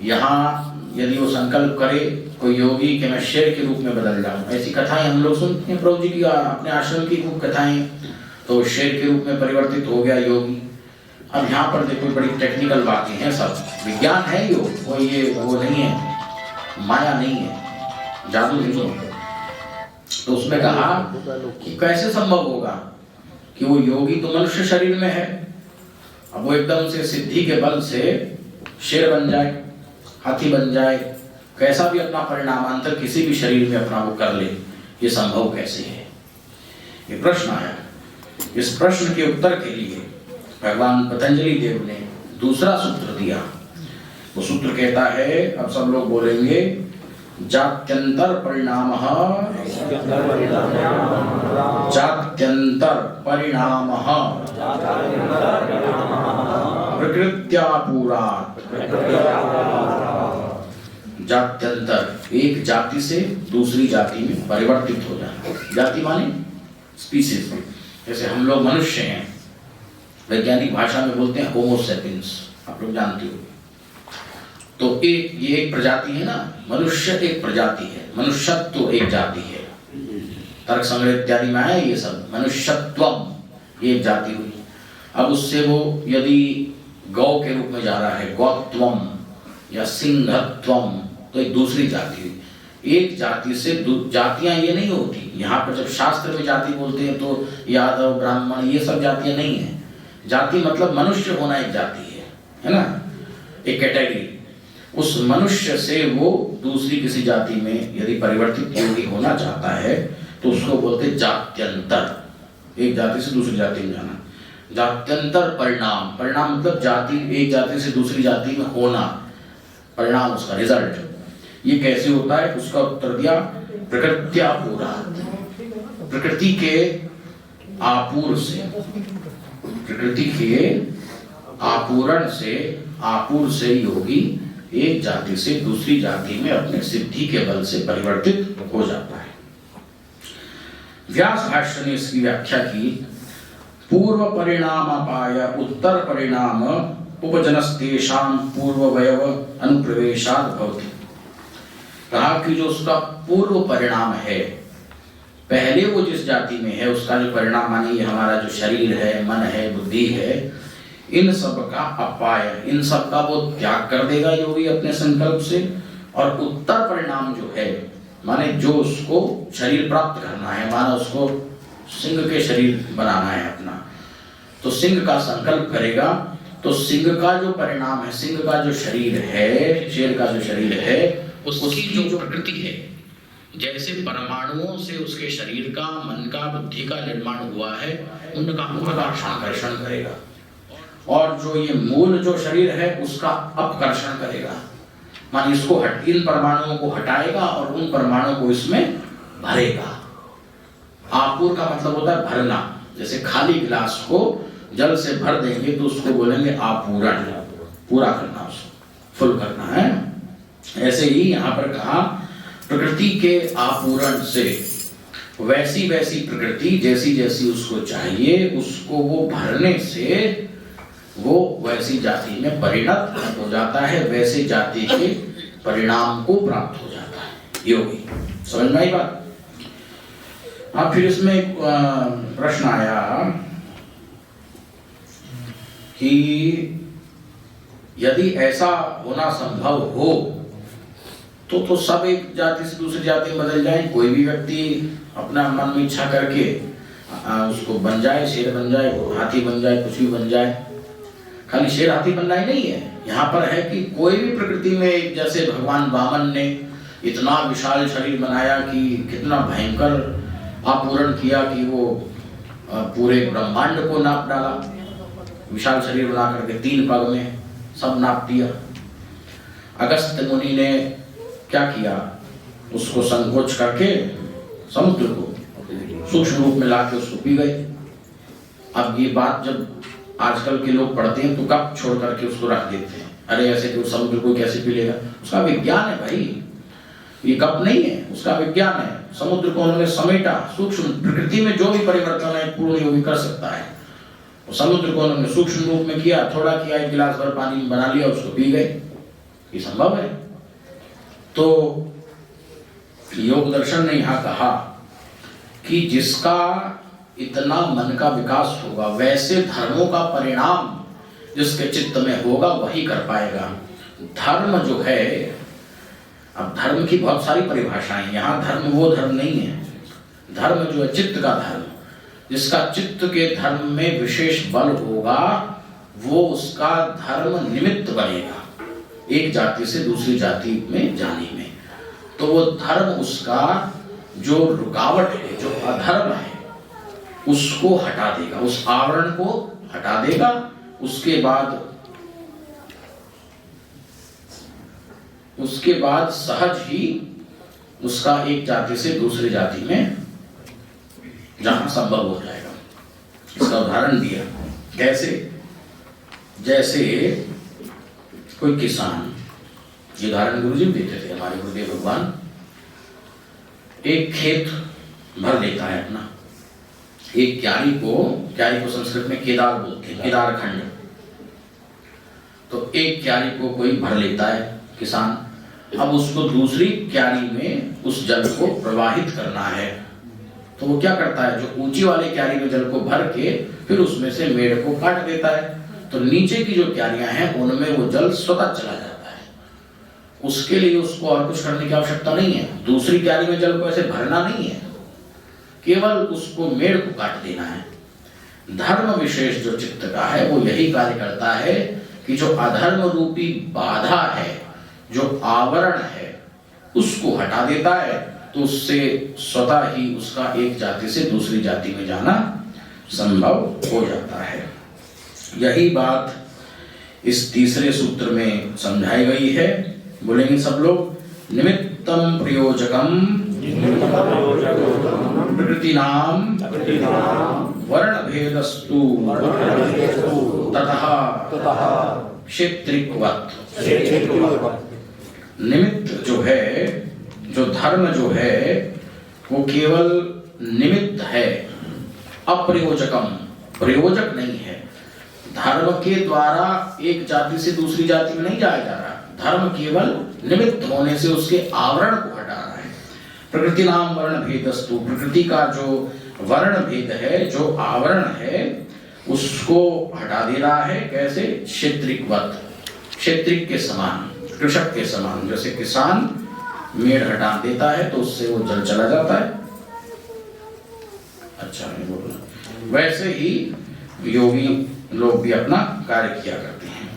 यहाँ यदि वो संकल्प करे कोई योगी कि मैं शेर के रूप में बदल जाऊं, ऐसी कथाएं हम लोग सुनते हैं, प्रभु जी की अपने आश्रम की खूब कथाएं, तो शेर के रूप में परिवर्तित हो गया योगी। अब यहाँ पर देखो बड़ी टेक्निकल बातें हैं, सब विज्ञान है योग, वो ये वो नहीं है, माया नहीं है, जादू नहीं है। तो उसमें कहा कि कैसे संभव होगा कि वो योगी तो मनुष्य शरीर में है, अब वो एकदम से सिद्धि के बल से शेर बन जाए, हाथी बन जाए, कैसा भी अपना परिणामांतर किसी भी शरीर में अपना वो कर ले, ये संभव कैसे है? ये प्रश्न आया। इस प्रश्न के उत्तर के लिए भगवान पतंजलि देव ने दूसरा सूत्र दिया। वो सूत्र कहता है, अब सब लोग बोलेंगे, जात्यंतर परिणामः, जात्यंतर परिणामः प्रकृत्यापूरात्। जात्यंतर एक जाति से दूसरी जाति में परिवर्तित हो जाना। जाति माने स्पीसीज। जैसे हम लोग मनुष्य हैं, वैज्ञानिक भाषा में बोलते हैं होमो सेपियंस, आप लोग जानते हो। तो ये एक प्रजाति है ना, मनुष्य एक प्रजाति है, मनुष्यत्व एक जाति है। तर्क संग्रह इत्यादि में आया ये सब, मनुष्यत्वम ये एक जाति हुई। अब उससे वो यदि गौ के रूप में जा रहा है, गौत्वम या सिंहत्वम, तो एक दूसरी जाति हुई। एक जाति से जातियां ये नहीं होती। यहाँ पर जब शास्त्र में जाति बोलते हैं तो यादव ब्राह्मण ये सब जातियां नहीं है। जाति मतलब मनुष्य होना एक जाति है ना, एक कैटेगरी। उस मनुष्य से वो दूसरी किसी जाति में यदि परिवर्तित योगी होना चाहता है तो उसको बोलते जात्यंतर, एक जाति से दूसरी जाति में जाना। जात्यंतर परिणाम, परिणाम मतलब जाति, एक जाति से दूसरी जाति में होना, परिणाम उसका रिजल्ट। ये कैसे होता है? उसका उत्तर दिया प्रकृत्यापूरात्, प्रकृति के आपूर से, प्रकृति के आपूरण से, आपूर से योगी एक जाति से दूसरी जाति में अपने सिद्धि के बल से परिवर्तित हो जाता है। व्यास भाष्य ने इसकी व्याख्या की, पूर्व परिणाम अपाय उत्तर परिणाम उपजनस्तेषां पूर्ववयव अनुप्रवेशात् भवति। कहा कि जो उसका पूर्व परिणाम है, पहले वो जिस जाति में है उसका जो परिणाम मानिए हमारा जो शरीर है, मन है, बुद्धि है, इन सब का अपाय, इन सब का वो त्याग कर देगा योगी अपने संकल्प से। और उत्तर परिणाम जो है, माने जो उसको शरीर प्राप्त करना है, माना उसको सिंह के शरीर बनाना है अपना, तो सिंह का संकल्प करेगा। तो सिंह का जो परिणाम है, सिंह का जो शरीर है, शेर का जो शरीर है, उसकी जो प्रकृति है, जैसे परमाणुओं से उसके शरीर का, मन का, बुद्धि का निर्माण हुआ है, उनका आकर्षण करेगा। और जो ये मूल जो शरीर है उसका अपकर्षण करेगा, मान इसको इन परमाणुओं को हटाएगा और उन परमाणुओं को इसमें भरेगा। आपूर का मतलब होता है भरना। जैसे खाली गिलास को जल से भर देंगे तो उसको बोलेंगे आपूरण, पूरा करना, उसको फुल करना है। ऐसे ही यहाँ पर कहा प्रकृति के आपूरण से, वैसी वैसी प्रकृति जैसी जैसी उसको चाहिए, उसको वो भरने से वो वैसी जाति में परिणत हो जाता है, वैसे जाति के परिणाम को प्राप्त हो जाता है योगी। समझ में आई बात? अब फिर इसमें एक प्रश्न आया कि यदि ऐसा होना संभव हो तो सब एक जाति से दूसरी जाति में बदल जाए। कोई भी व्यक्ति अपना मन में इच्छा करके उसको बन जाए, शेर बन जाए, हाथी बन जाए, कुछ भी बन जाए। खाली शेर हाथी बनना ही नहीं है, यहाँ पर है कि कोई भी प्रकृति में, जैसे भगवान वामन ने इतना विशाल शरीर बनाया कि कितना भयंकर आपूरण किया कि वो पूरे ब्रह्मांड को नाप डाला, विशाल शरीर बना करके 3 पग में सब नाप दिया। अगस्त्य मुनि ने क्या किया, उसको संकोच करके समुद्र को सूक्ष्म रूप में लाके उसको पी गए। अब ये बात जब आजकल के लोग पढ़ते हैं तो कप छोड़ करके उसको रख देते हैं, अरे ऐसे कि समुद्र को कैसे पी लेगा। उसका विज्ञान है भाई, ये कप नहीं है, उसका विज्ञान है। समुद्र को उन्होंने समेटा, सूक्ष्म प्रकृति में जो भी परिवर्तन है पूर्ण योगी कर सकता है। समुद्र को उन्होंने सूक्ष्म रूप में किया, थोड़ा किया, 1 गिलास भर पानी में बना लिया, उसको पी गए। ये संभव है। तो योग दर्शन ने यहाँ कहा कि जिसका इतना मन का विकास होगा, वैसे धर्मों का परिणाम जिसके चित्त में होगा वही कर पाएगा। धर्म जो है, अब धर्म की बहुत सारी परिभाषाएं, यहाँ धर्म वो धर्म नहीं है। धर्म जो है चित्त का धर्म, जिसका चित्त के धर्म में विशेष बल होगा वो उसका धर्म निमित्त बनेगा एक जाति से दूसरी जाति में जाने में। तो वो धर्म उसका जो रुकावट है, जो अधर्म है, उसको हटा देगा, उस आवरण को हटा देगा। उसके बाद सहज ही उसका एक जाति से दूसरी जाति में जाना संभव हो जाएगा। इसका उदाहरण दिया, कैसे? जैसे कोई किसान, ये उदाहरण गुरुजी देते थे हमारे गुरुदेव भगवान, एक खेत भर लेता है अपना, एक क्यारी को संस्कृत में केदार बोलते हैं, केदार खंड। तो एक क्यारी को कोई भर लेता है किसान, अब उसको दूसरी क्यारी में उस जल को प्रवाहित करना है। तो वो क्या करता है, जो ऊंची वाले क्यारी में जल को भर के फिर उसमें से मेड़ को काट देता है, तो नीचे की जो क्यारियां हैं उनमें वो जल स्वतः चला जाता है। उसके लिए उसको और कुछ करने की आवश्यकता नहीं है, दूसरी क्यारी में जल को ऐसे भरना नहीं है, केवल उसको मेड़ को काट देना है। धर्म विशेष जो चित्त का है वो यही कार्य करता है कि जो अधर्म रूपी बाधा है, जो आवरण है, उसको हटा देता है। तो उससे स्वतः ही उसका एक जाति से दूसरी जाति में जाना संभव हो जाता है। यही बात इस तीसरे सूत्र में समझाई गई है। बोलेंगे सब लोग, निमित्तम प्रयोजकम प्रकृतिनाम वर्ण भेदस्तु ततः क्षेत्रिकवत्। निमित्त जो है, जो धर्म जो है, वो केवल निमित्त है, अप्रयोजकम, प्रयोजक नहीं है। धर्म के द्वारा एक जाति से दूसरी जाति में नहीं जाया जा रहा, धर्म केवल निमित्त होने से उसके आवरण को हटा रहा है। प्रकृति नाम वर्ण भेदस्तु, प्रकृति का जो वर्ण भेद है, जो आवरण है, उसको हटा दे रहा है। कैसे? क्षेत्रिकवत्, क्षेत्रिक के समान, कृषक के समान। जैसे किसान मेड़ हटा देता है तो उससे वो जल चला जाता है, अच्छा नहीं बोलना, वैसे ही योगी लोग भी अपना कार्य किया करते हैं।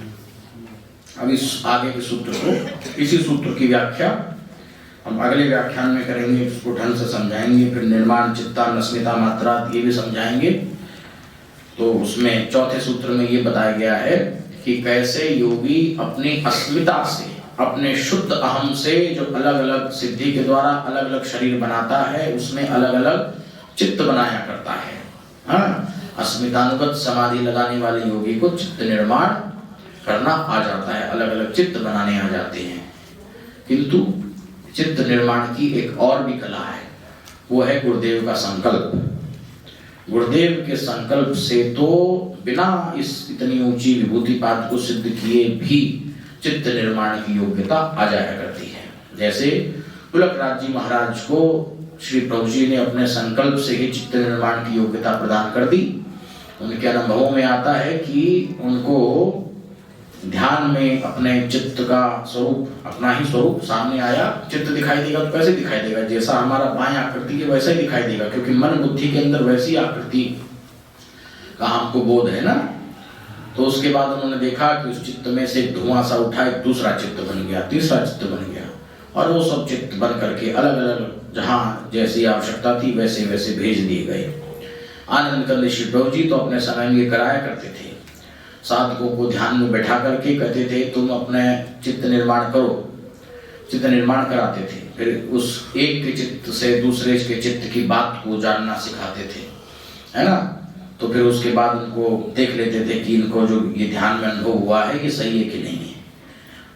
अब इस आगे के सूत्र को, इसी सूत्र की व्याख्या हम अगले व्याख्यान में करेंगे, उसको ढंग से समझाएंगे। फिर निर्माण चित्ता नस्मिता मात्रा ये भी समझाएंगे। तो उसमें चौथे सूत्र में ये बताया गया है कि कैसे योगी अपनी अस्मिता से, अपने शुद्ध अहम से, जो अलग अलग सिद्धि के द्वारा अलग अलग शरीर बनाता है, उसमें अलग अलग चित्त बनाया करता है। हाँ, अस्मितानुगत समाधि लगाने वाले योगी को चित्त निर्माण करना आ जाता है, अलग अलग चित्त बनाने आ जाते हैं। किंतु चित्त निर्माण की एक और भी कला है, वो है गुरुदेव का संकल्प। गुरुदेव के संकल्प से तो बिना इस इतनी ऊंची विभूतिपाद को सिद्ध किए भी चित्त निर्माण की योग्यता आ जाया करती है। जैसे पुलकराज जी महाराज को श्री प्रभु जी ने अपने संकल्प से ही चित्त निर्माण की योग्यता प्रदान कर दी। उनके अनुभवों में आता है कि उनको ध्यान में अपने चित्त का स्वरूप, अपना ही स्वरूप सामने आया। चित्त दिखाई देगा तो कैसे दिखाई देगा? जैसा हमारा बाएं आकृति के वैसा ही दिखाई देगा, क्योंकि मन बुद्धि के अंदर वैसी आकृति का हमको बोध है ना। तो उसके बाद उन्होंने देखा कि उस चित्त में से धुआं सा उठा, एक दूसरा चित्त बन गया, तीसरा चित्त बन गया, और वो सब चित्त बन करके अलग अलग जहाँ जैसी आवश्यकता थी वैसे वैसे भेज दिए गए। आनंद कंद श्री प्रभु जी तो अपने समय में कराया करते थे। साधकों को ध्यान में बैठा करके कहते थे तुम अपने चित्त निर्माण करो, चित्त निर्माण कराते थे। फिर उस एक के चित्त से दूसरे के चित्त की बात को जानना सिखाते थे, है ना। तो फिर उसके बाद उनको देख लेते थे कि इनको जो ये ध्यान में अनुभव हुआ है ये सही है कि नहीं है,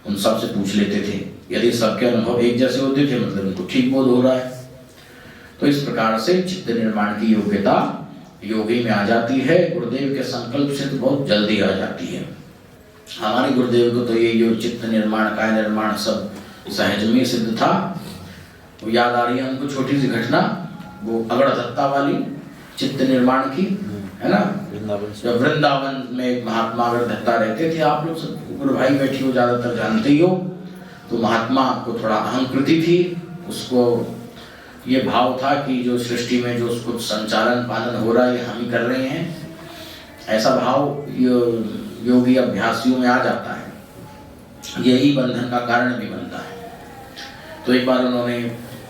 उन सब से पूछ लेते थे। यदि सबके अनुभव एक जैसे होते थे मतलब उनको ठीक बोध हो रहा है। तो इस प्रकार से चित्त निर्माण की योग्यता योगी में आ जाती है। गुरुदेव के संकल्प से तो बहुत जल्दी आ जाती है। हमारे गुरुदेव को तो ये योग चित्त निर्माण काय निर्माण सब सहज में सिद्ध था। वो याद आ रही है हमको छोटी सी घटना, वो अगड़ दत्ता वाली चित्त निर्माण की, है ना। जब वृंदावन में एक महात्मा अगर दत्ता रहते थे, आप लोग सब गुरु भाई बैठी हो ज्यादातर जानते ही हो। तो महात्मा को थोड़ा अहंकृति थी, उसको ये भाव था कि जो सृष्टि में जो कुछ संचालन पालन हो रहा है ये हम ही कर रहे हैं, ऐसा भाव योगी अभ्यासियों में आ जाता है। यही बंधन का कारण भी बनता है। तो एक बार उन्होंने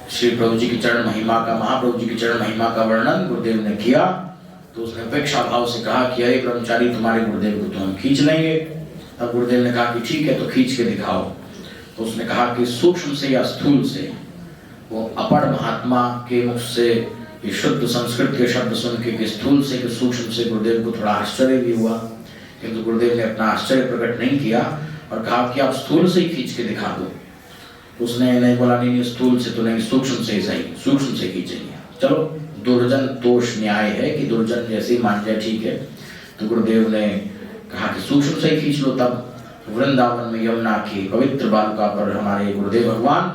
श्री प्रभु जी की चरण महिमा का, महाप्रभु जी की चरण महिमा का वर्णन गुरुदेव ने किया। तो उसने अपेक्षा भाव से कहा कि अरे ब्रह्मचारी तुम्हारे गुरुदेव को तो हम खींच लेंगे। तब गुरुदेव ने कहा कि ठीक है तो खींच के दिखाओ। तो उसने कहा कि सूक्ष्म से या स्थूल से, वो अपर महात्मा के मुख से ये शुद्ध संस्कृत के शब्द सुन के स्थूल से कि सूक्ष्म से गुरुदेव को थोड़ा आश्चर्य भी हुआ, किंतु गुरुदेव ने अपना आश्चर्य प्रकट नहीं किया और कहा कि आप स्थूल से ही खींच के दिखा दो। उसने नहीं बोला नहीं स्थूल से तो नहीं, सूक्ष्म से ही सही, सूक्ष्म से खींचेंगे। चलो दुर्जन दोष न्याय है कि दुर्जन जैसे ही मान जाए ठीक है। तो गुरुदेव ने कहा कि सूक्ष्म से ही खींच लो। तब वृंदावन में यमुना की पवित्र बालुका पर हमारे गुरुदेव भगवान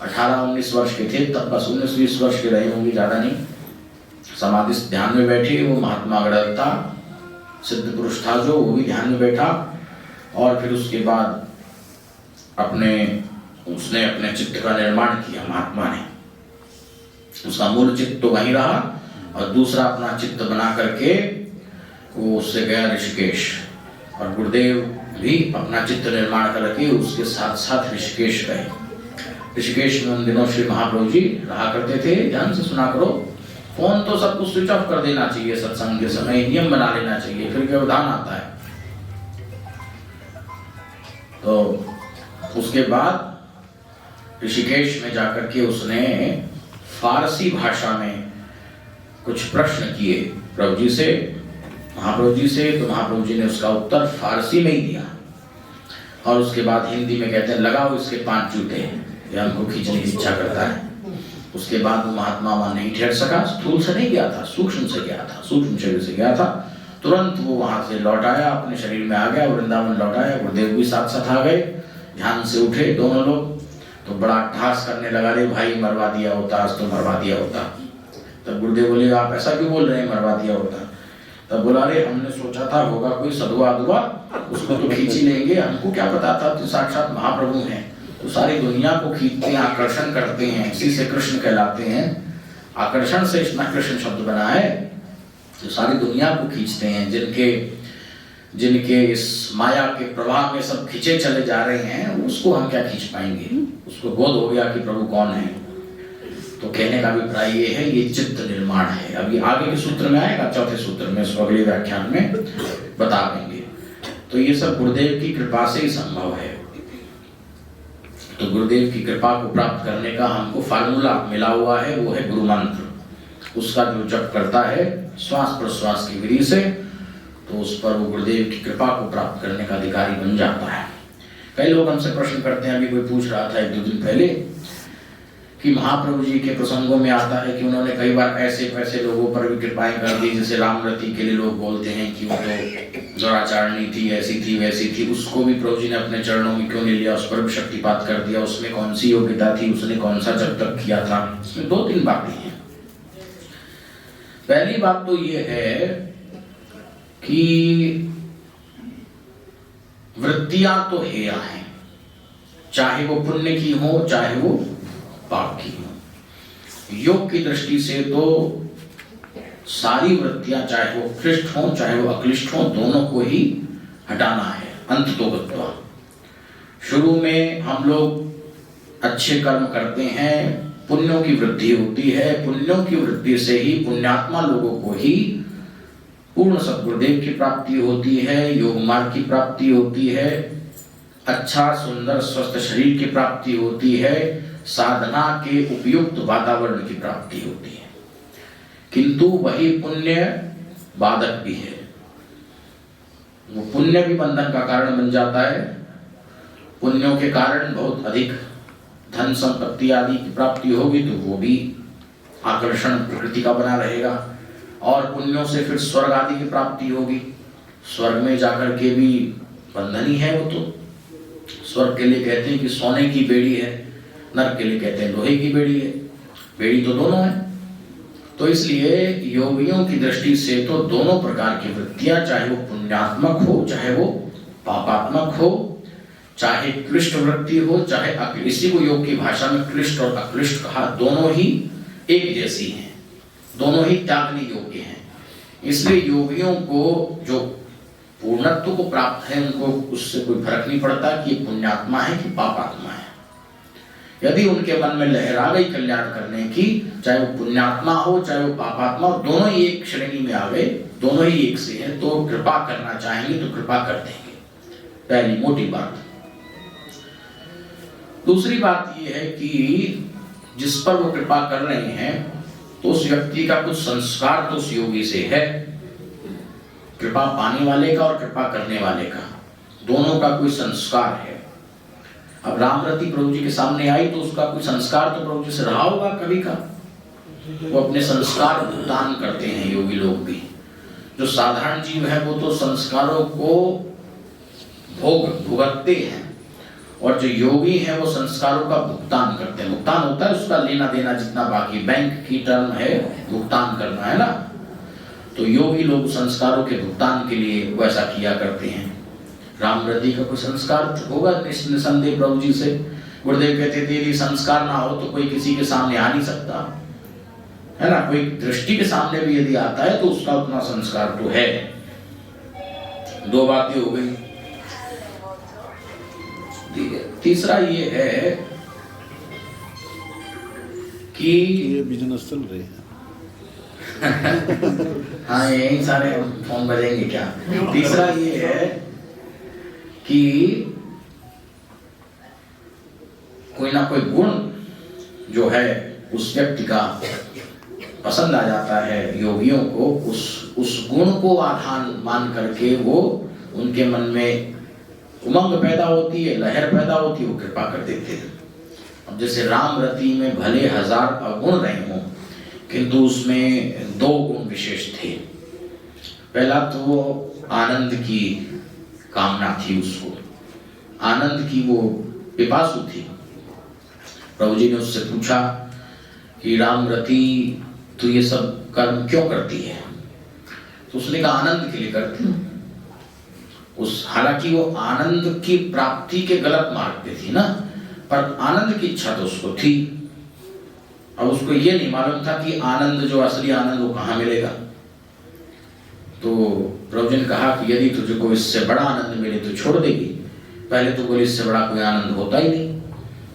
18-19 वर्ष के थे, तब बस 19-20 वर्ष के रहे होंगे, ज्यादा नहीं। समाधि ध्यान में बैठे, वो महात्मा अगड़ता सिद्ध पुरुष था जो, वो भी ध्यान में बैठा। और फिर उसके बाद उसने अपने चित्त का निर्माण किया। महात्मा ने उसका मूल चित्त तो वहीं रहा और दूसरा अपना चित्त बना करके वो उससे गया ऋषिकेश। और गुरुदेव भी अपना चित्त निर्माण करके उसके साथ साथ ऋषिकेश गए। ऋषिकेश में उन दिनों श्री महाप्रभु जी रहा करते थे। ध्यान से सुना करो, फोन तो सब कुछ स्विच ऑफ कर देना चाहिए, सत्संग के समय नियम बना लेना चाहिए, फिर व्यवधान आता है। तो उसके बाद ऋषिकेश में जाकर के उसने फारसी भाषा में कुछ प्रश्न किए प्रभु जी से, महाप्रभु जी से। तो महाप्रभु जी ने उसका उत्तर फारसी में ही दिया। और उसके बाद हिंदी में कहते हैं लगाओ इसके 5 जूते, ये हमको खींचने की इच्छा करता है। उसके बाद वो महात्मा वहां नहीं ठहर सका। स्थूल से नहीं गया था, सूक्ष्म से गया था, सूक्ष्म शरीर से गया था। तुरंत वो वहां से लौट आया, अपने शरीर में आ गया, वृंदावन लौट आया। गुरुदेव भी साथ साथ आ गए, ध्यान से उठे दोनों लोग। तो बड़ा अट्ठास करने लगा, रे भाई मरवा दिया होता, आज तो मरवा दिया होता। तब गुरुदेव बोले आप ऐसा क्यों बोल रहे हैं मरवा दिया होता। तब बोला रे हमने सोचा था होगा कोई सधुआ अधुआ, उसको तो खींच ही लेंगे, हमको क्या पता था तो साक्षात महाप्रभु हैं, तो सारी दुनिया को खींचते हैं, आकर्षण करते हैं, इसी से कृष्ण कहलाते हैं। आकर्षण से इतना कृष्ण शब्द बना है, तो सारी दुनिया को खींचते हैं। जिनके इस माया के प्रभाव में सब खींचे चले जा रहे हैं, उसको हम क्या खींच पाएंगे। उसको बोध हो गया कि प्रभु कौन है। तो कहने का अभिप्राय ये है, ये चित्त निर्माण है। अभी आगे के सूत्र में आएगा, चौथे सूत्र में, इसको अगले व्याख्यान में बता देंगे। तो ये सब गुरुदेव की कृपा से ही संभव है। तो गुरुदेव की कृपा को प्राप्त करने का हमको फार्मूला मिला हुआ है, वो है गुरु मंत्र। उसका जो जप करता है श्वास प्रश्वास की विधि से, तो उस पर वो गुरुदेव की कृपा को प्राप्त करने का अधिकारी बन जाता है। कई लोग हमसे प्रश्न करते हैं, अभी कोई पूछ रहा था 1-2 दिन पहले कि महाप्रभु जी के प्रसंगों में आता है कि उन्होंने कई बार ऐसे वैसे लोगों पर भी कृपाएं कर दी, जैसे रामरती के लिए लोग बोलते हैं कि वो तो दुराचारणी थी, ऐसी थी वैसी थी, उसको भी प्रभु जी ने अपने चरणों में क्यों नहीं लिया, उस पर भी शक्तिपात कर दिया, उसमें कौन सी योग्यता थी, उसने कौन सा जब तक किया था। इसमें 2-3 बातें हैं। पहली बात तो ये है कि वृत्तियां तो हेया हैं, चाहे वो पुण्य की हो चाहे वो पाप की हो। योग की दृष्टि से तो सारी वृत्तियां, चाहे वो क्लिष्ट हो चाहे वो अक्लिष्ट हो, दोनों को ही हटाना है। अंततोगत्वा शुरू में हम लोग अच्छे कर्म करते हैं, पुण्यों की वृद्धि होती है, पुण्यों की वृद्धि से ही पुण्यात्मा लोगों को ही पूर्ण सद्गुरुदेव की प्राप्ति होती है, योग मार्ग की प्राप्ति होती है, अच्छा सुंदर स्वस्थ शरीर की प्राप्ति होती है, साधना के उपयुक्त वातावरण की प्राप्ति होती है। किंतु वही पुण्य बाधक भी है। वो पुण्य भी बंधन का कारण बन जाता है। पुण्यों के कारण बहुत अधिक धन संपत्ति आदि की प्राप्ति होगी तो वो भी आकर्षण प्रकृति का बना रहेगा, और पुण्यों से फिर स्वर्ग आदि की प्राप्ति होगी। स्वर्ग में जाकर के भी बंधन ही है वो तो। स्वर्ग के लिए कहते हैं कि सोने की बेड़ी है, नरक के लिए कहते हैं लोहे की बेड़ी है। बेड़ी तो दोनों है। तो इसलिए योगियों की दृष्टि से तो दोनों प्रकार की वृत्तियां, चाहे वो पुण्यात्मक हो चाहे वो पापात्मक हो, चाहे क्लिष्ट वृत्ति हो चाहे इसी को योग की भाषा में क्लिष्ट और अक्लिष्ट कहा, दोनों ही एक जैसी हैं, दोनों ही त्यागने योग्य हैं। इसलिए योगियों को जो पूर्णत्व को प्राप्त है उनको उससे कोई फर्क नहीं पड़ता कि ये पुण्यात्मा है कि पापात्मा है। यदि उनके मन में लहर आ गई कल्याण करने की, चाहे वो पुण्यात्मा हो चाहे वो पापात्मा हो, दोनों ही एक श्रेणी में आ गए, दोनों ही एक से हैं, तो कृपा करना चाहेंगे तो कृपा कर देंगे। पहली मोटी बात। दूसरी बात ये है कि जिस पर वो कृपा कर रहे हैं तो उस व्यक्ति का कुछ संस्कार तो उस योगी से है, कृपा पाने वाले का और कृपा करने वाले का, दोनों का कोई संस्कार है। अब रामरती प्रभु जी के सामने आई तो उसका कोई संस्कार तो प्रभु जी से रहा होगा कभी का। वो अपने संस्कार भुगतान करते हैं योगी लोग भी। जो साधारण जीव है वो तो संस्कारों को भुगतते हैं, और जो योगी है वो संस्कारों का भुगतान करते हैं। भुगतान होता है उसका लेना देना जितना बाकी, बैंक की टर्म है भुगतान करना, है ना। तो योगी लोग संस्कारों के भुगतान के लिए वैसा किया करते हैं। रामरती का कोई संस्कार होगा निसंदेह प्रभु जी से। गुरुदेव कहते थे यदि संस्कार ना हो तो कोई किसी के सामने आ नहीं सकता, है ना। कोई दृष्टि के सामने भी यदि आता है तो उसका उतना संस्कार तो है। दो बातें हो गई। तीसरा ये है कि ये बिजनेस चल रहे हैं। हाँ यही सारे फोन बजेंगे क्या। तीसरा ये है कि कोई ना कोई गुण जो है उस व्यक्ति का पसंद आ जाता है योगियों को, उस गुण को आधार मान करके वो उनके मन में उमंग पैदा होती है, लहर पैदा होती है, वो कृपा कर देते हैं। अब जैसे रामरती में भले 1000 अवगुण रहे हों किंतु उसमें 2 गुण विशेष थे। पहला तो वो आनंद की कामना थी, उसको आनंद की वो पिपासु थी। प्रभु जी ने उससे पूछा कि रामरती तू ये सब कर्म क्यों करती है, तो उसने कहा आनंद के लिए करती हूँ। हालांकि वो आनंद की प्राप्ति के गलत मार्ग पे थी ना, पर आनंद की इच्छा तो उसको थी। अब उसको ये नहीं मालूम था कि आनंद जो असली आनंद वो कहाँ मिलेगा। तो प्रभु जी ने कहा कि यदि तुझे को इससे बड़ा आनंद मिले तो छोड़ देगी। पहले तो बोले इससे बड़ा कोई आनंद होता ही नहीं।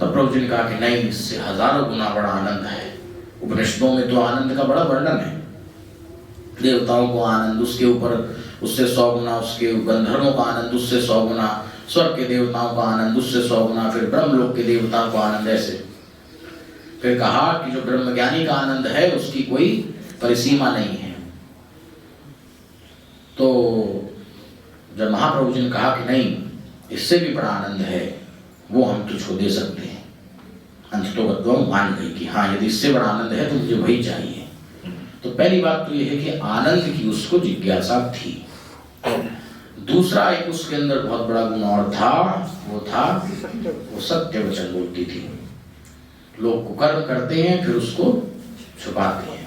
तब प्रभु जी ने कहा कि नहीं, इससे 1000 गुना बड़ा आनंद है। उपनिषदों में तो आनंद का बड़ा वर्णन है। देवताओं को आनंद, उसके ऊपर उससे 100 गुना, उसके गंधर्वों का आनंद उससे 100 गुना, स्वर्ग के देवताओं का आनंद उससे 100 गुना, फिर ब्रह्मलोक के देवताओं का आनंद ऐसे। फिर कहा कि जो ब्रह्मज्ञानी का आनंद है उसकी कोई परिसीमा नहीं है। तो जब महाप्रभु जी ने कहा कि नहीं, इससे भी बड़ा आनंद है, वो हम तुझको दे सकते हैं, अंततोगत्वा मान गई कि हाँ यदि इससे बड़ा आनंद है तो मुझे वही चाहिए। तो पहली बात तो ये है कि आनंद की उसको जिज्ञासा थी। दूसरा एक उसके अंदर बहुत बड़ा गुण और था, वो सत्य वचन बोलती थी। लोग कुकर्म करते हैं फिर उसको छुपाते हैं।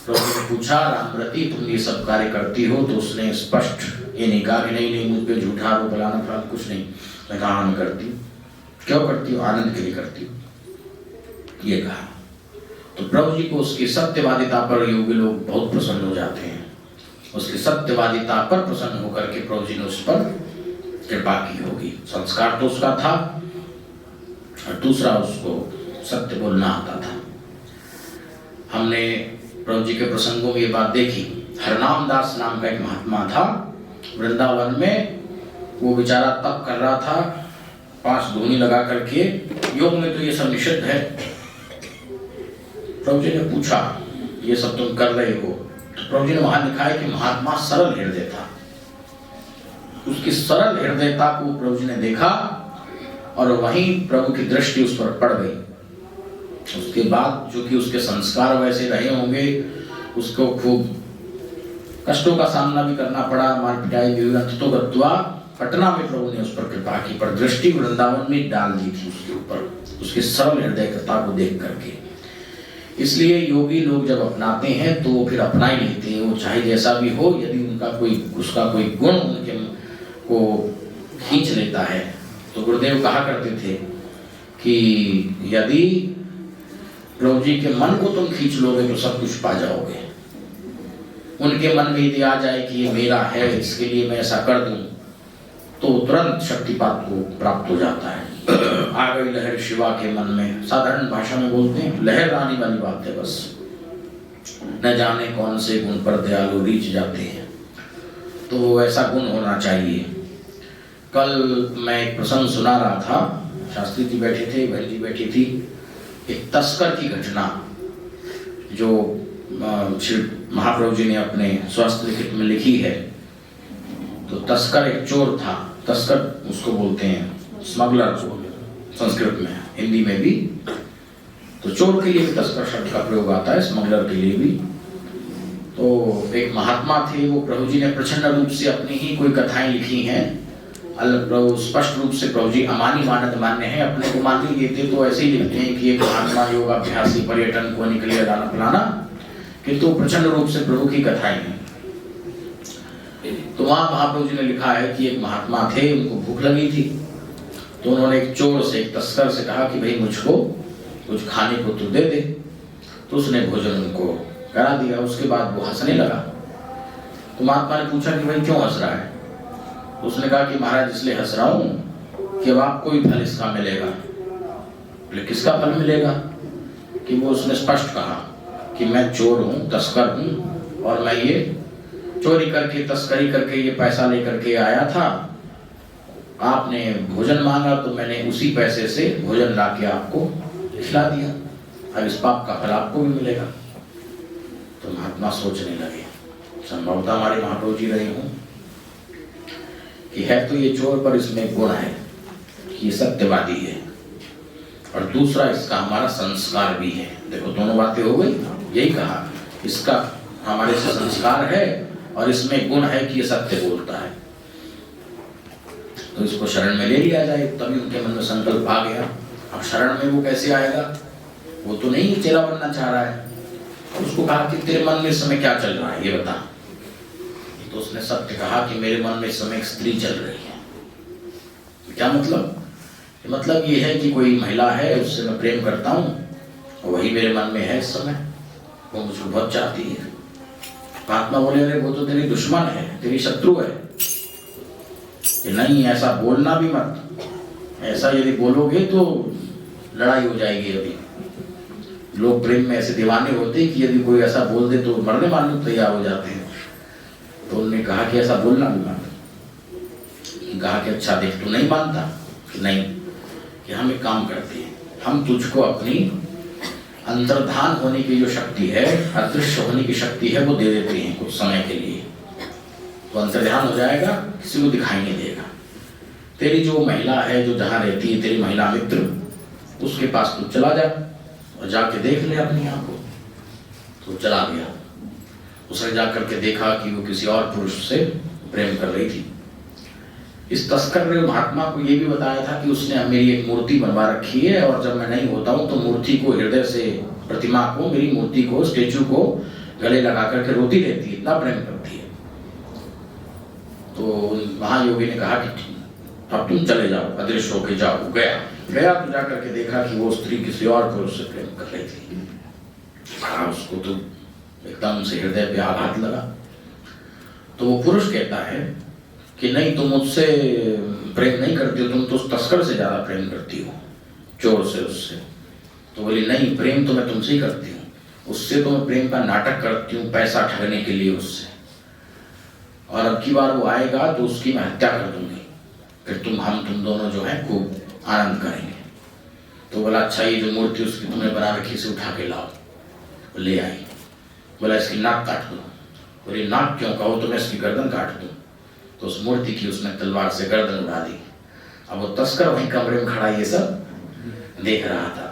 प्रभु ने पूछा रामरती तुम ये सब कार्य करती हो, तो उसने स्पष्ट ये नहीं कहा कि नहीं मुझ पे झूठा आरोप फलाना फलाना कुछ नहीं। मैं कहा मैं करती हूँ। क्यों करती हूँ? आनंद के लिए करती हूँ, ये कहा। तो प्रभु जी को उसकी सत्यवादिता पर योगी लोग बहुत प्रसन्न हो जाते हैं। उसकी सत्यवादिता पर प्रसन्न होकर के प्रभु जी ने उस पर कृपा की होगी। संस्कार तो उसका था और दूसरा उसको सत्य बोलना आता था। हमने प्रभु जी के प्रसंगों में ये बात देखी। हरनाम दास नाम का एक महात्मा था वृंदावन में। वो बेचारा तप कर रहा था 5 धूनी लगा करके। योग में तो ये सब निषिद्ध है। प्रभु जी ने पूछा ये सब तुम कर रहे हो? तो प्रभु जी ने वहां लिखा है कि महात्मा सरल हृदय था। उसकी सरल हृदयता को प्रभु जी ने देखा और वहीं प्रभु की दृष्टि उस पर पड़ गई। उसके बाद जो कि उसके संस्कार वैसे रहे होंगे, उसको खूब कष्टों का सामना भी करना पड़ा, मार पिटाई भी हुई। तो गत्वा पटना में प्रभु ने उस पर कृपा की, पर दृष्टि वृंदावन में डाल दी थी उसके ऊपर, उसकी सरल हृदयता को देख करके। इसलिए योगी लोग जब अपनाते हैं तो वो फिर अपना ही लेते हैं, वो चाहे जैसा भी हो। यदि उसका कोई गुण उनके को खींच लेता है तो गुरुदेव कहा करते थे कि यदि प्रभु जी के मन को तुम खींच लोगे तो सब कुछ पा जाओगे। उनके मन में यदि आ जाए कि ये मेरा है, इसके लिए मैं ऐसा कर दूं, तो तुरंत शक्तिपात को प्राप्त हो जाता है। आ गई लहर शिवा के मन में, साधारण भाषा में बोलते हैं लहर आने वाली बात है बस। न जाने कौन से गुण पर दयालु रीच जाते हैं, तो ऐसा गुण होना चाहिए। कल मैं एक प्रसंग सुना रहा था, शास्त्री जी बैठे थे, बहन जी बैठी थी। एक तस्कर की घटना जो श्री महाप्रभु जी ने अपने स्वास्थ्य लिखित में लिखी है। तो तस्कर एक चोर था, तस्कर उसको बोलते हैं, स्मगलर संस्कृत में, हिंदी में भी। तो चोर के लिए भी तस्कर शब्द का प्रयोग आता है, स्मगलर के लिए भी। तो एक महात्मा थे, वो प्रभु जी ने प्रचंड रूप से अपनी ही कोई कथाएं लिखी हैं। स्पष्ट रूप से प्रभु जी अमानी मानद मान्य है, अपने को मान नहीं देते तो ऐसे ही लिखते हैं कि एक महात्मा योगाभ्यासी पर्यटन को निकले अदाना फलाना, किंतु प्रचंड रूप से प्रभु की कथाएं हैं। तो वहां महाप्रभु जी ने लिखा है कि एक महात्मा थे, उनको भूख लगी थी। तो उन्होंने एक चोर से, एक तस्कर से कहा कि भाई मुझको कुछ खाने को तो दे दे। तो उसने भोजन उनको करा दिया। उसके बाद वो हंसने लगा। तो महात्मा ने पूछा कि भाई क्यों हंस रहा है? तो उसने कहा कि महाराज इसलिए हंस रहा हूं कि अब आपको भी फल इसका मिलेगा। बोले किसका फल मिलेगा? कि वो उसने स्पष्ट कहा कि मैं चोर हूं, तस्कर हूं, और मैं ये चोरी करके, तस्करी करके ये पैसा लेकर के आया था। आपने भोजन मांगा तो मैंने उसी पैसे से भोजन ला के आपको खिला दिया। अब इस पाप का फल आपको भी मिलेगा। तो महात्मा सोचने लगे, संभवतः हमारे महाप्रभु जी रहे हों कि है तो ये चोर, पर इसमें गुण है कि ये सत्यवादी है, और दूसरा इसका हमारा संस्कार भी है। देखो दोनों बातें हो गई। यही कहा इसका हमारे से संस्कार है और इसमें गुण है कि ये सत्य बोलता है, तो इसको शरण में ले लिया जाए। तभी उनके मन में संकल्प आ गया। अब शरण में वो कैसे आएगा? वो तो नहीं चेला बनना चाह रहा है। उसको कहा कि तेरे मन में इस समय क्या चल रहा है ये बता। तो उसने सत्य कहा कि मेरे मन में इस समय एक स्त्री चल रही है। क्या मतलब? मतलब ये है कि कोई महिला है, उससे मैं प्रेम करता हूँ और वही मेरे मन में है इस समय, वो मुझको बहुत चाहती है। महात्मा बोले अरे वो तो तेरी दुश्मन है, तेरी शत्रु है। कि नहीं ऐसा बोलना भी मत, ऐसा यदि बोलोगे तो लड़ाई हो जाएगी। अभी लोग प्रेम में ऐसे दीवाने होते हैं कि यदि कोई ऐसा बोल दे तो मरने मारने को तैयार हो जाते हैं। तो उन्होंने कहा कि ऐसा बोलना भी मत। कहा कि अच्छा देख तू नहीं मानता? कि नहीं, कि हम एक काम करते हैं, हम तुझको अपनी अंतर्धान होने की जो शक्ति है, अदृश्य होने की शक्ति है, वो दे देते हैं कुछ समय के लिए। तो अंतर्ध्यान हो जाएगा, किसी को दिखाई नहीं देगा। तेरी जो महिला है, जो जहाँ रहती है, तेरी महिला मित्र, उसके पास तू चला जा और जाके देख ले अपनी आंखों। तो चला गया। उसने जाकर के देखा कि वो किसी और पुरुष से प्रेम कर रही थी। इस तस्कर ने महात्मा को ये भी बताया था कि उसने मेरी एक मूर्ति बनवा रखी है, और जब मैं नहीं होता हूँ तो मूर्ति को हृदय से, प्रतिमा को, मेरी मूर्ति को, स्टेचू को गले लगा करके रोती रहती है, इतना प्रेम करती है। तो महायोगी ने कहा कि अब तुम चले जाओ, अदृश्य होके जाओ। गया तो जाकर के देखा कि वो स्त्री किसी और पुरुष से प्रेम कर रही थी। उसको तो एकदम से हृदय पे आघात लगा। तो वो पुरुष कहता है कि नहीं, तुम मुझसे प्रेम नहीं करती हो, तुम तो उस तस्कर से ज्यादा प्रेम करती हो, चोर से, उससे। तो बोली नहीं, प्रेम तो मैं तुमसे ही करती हूँ, उससे तो मैं प्रेम का नाटक करती हूँ पैसा ठगने के लिए उससे, और अब की बार वो आएगा तो उसकी मैं हत्या कर दूंगी, फिर तुम दोनों जो है खूब आनंद करेंगे। तो बोला अच्छा ये जो मूर्ति उसकी तुमने बना रखी से उठा के लाओ। ले आई। बोला इसकी नाक काट दो। बोली नाक क्यों, कहो तो मैं इसकी गर्दन काट दूं। तो उस मूर्ति की उसने तलवार से गर्दन उड़ा दी। अब वो तस्कर वहीं कमरे में खड़ा ये सब देख रहा था।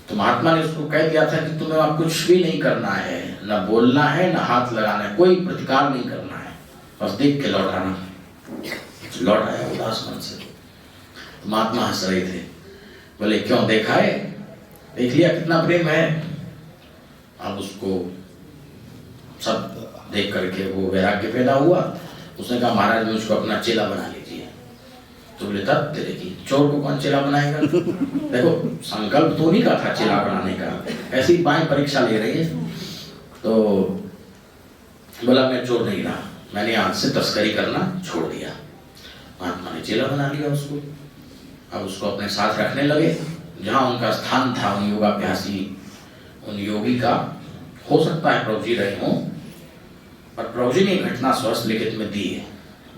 तो महात्मा ने उसको कह दिया था कि तुम्हें अब कुछ भी नहीं करना है, न बोलना है न हाथ लगाना है, कोई प्रतिकार नहीं करना है, बस देख के लौट आना। लौट आया उदास मन से। तो महात्मा हंस रहे थे। बोले क्यों, देखा है, देख लिया कितना प्रेम है। अब उसको सब देख करके वो वैराग्य पैदा हुआ। उसने कहा महाराज मुझको अपना चेला बना लीजिए। तो बोले तब तेरे की, चोर को कौन चेला बनाएगा। देखो संकल्प तो नहीं का था चेला बनाने का, ऐसी बाएं परीक्षा ले रही है। तो बोला मैं चोर नहीं रहा, मैंने आज से तस्करी करना छोड़ दिया। महात्मा ने चेला बना लिया उसको। अब उसको अपने साथ रखने लगे। जहाँ उनका स्थान था उन योगाभ्यासी, उन योगी का, हो सकता है प्रभु जी रहे हों, पर प्रभु जी ने घटना स्वस्थ लिखित में दी है।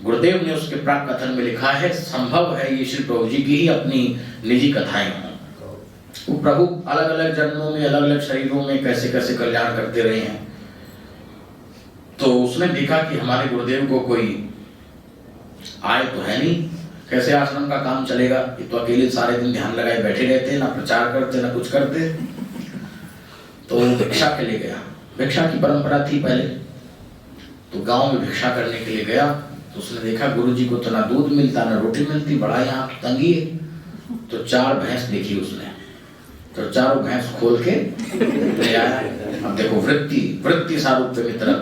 गुरुदेव ने उसके प्राक कथन में लिखा है संभव है ये श्री प्रभु जी की ही अपनी निजी कथाएं हों। वो प्रभु अलग अलग जन्मों में अलग अलग शरीरों में कैसे कैसे कल्याण करते रहे हैं। तो उसने देखा कि हमारे गुरुदेव को कोई आय तो है नहीं, कैसे आश्रम का काम चलेगा। ये तो अकेले सारे दिन ध्यान लगाए बैठे रहते, ना प्रचार करते ना कुछ करते। तो भिक्षा के लिए गया। भिक्षा की परंपरा थी पहले, तो गांव में भिक्षा करने के लिए गया। तो उसने देखा गुरुजी को तो ना दूध मिलता ना रोटी मिलती, बड़ा यहाँ तंगी है। तो 4 भैंस देखी उसने, तो चारों भैंस खोल के ले आया। अब देखो वृत्ति सारूप्य मित्र,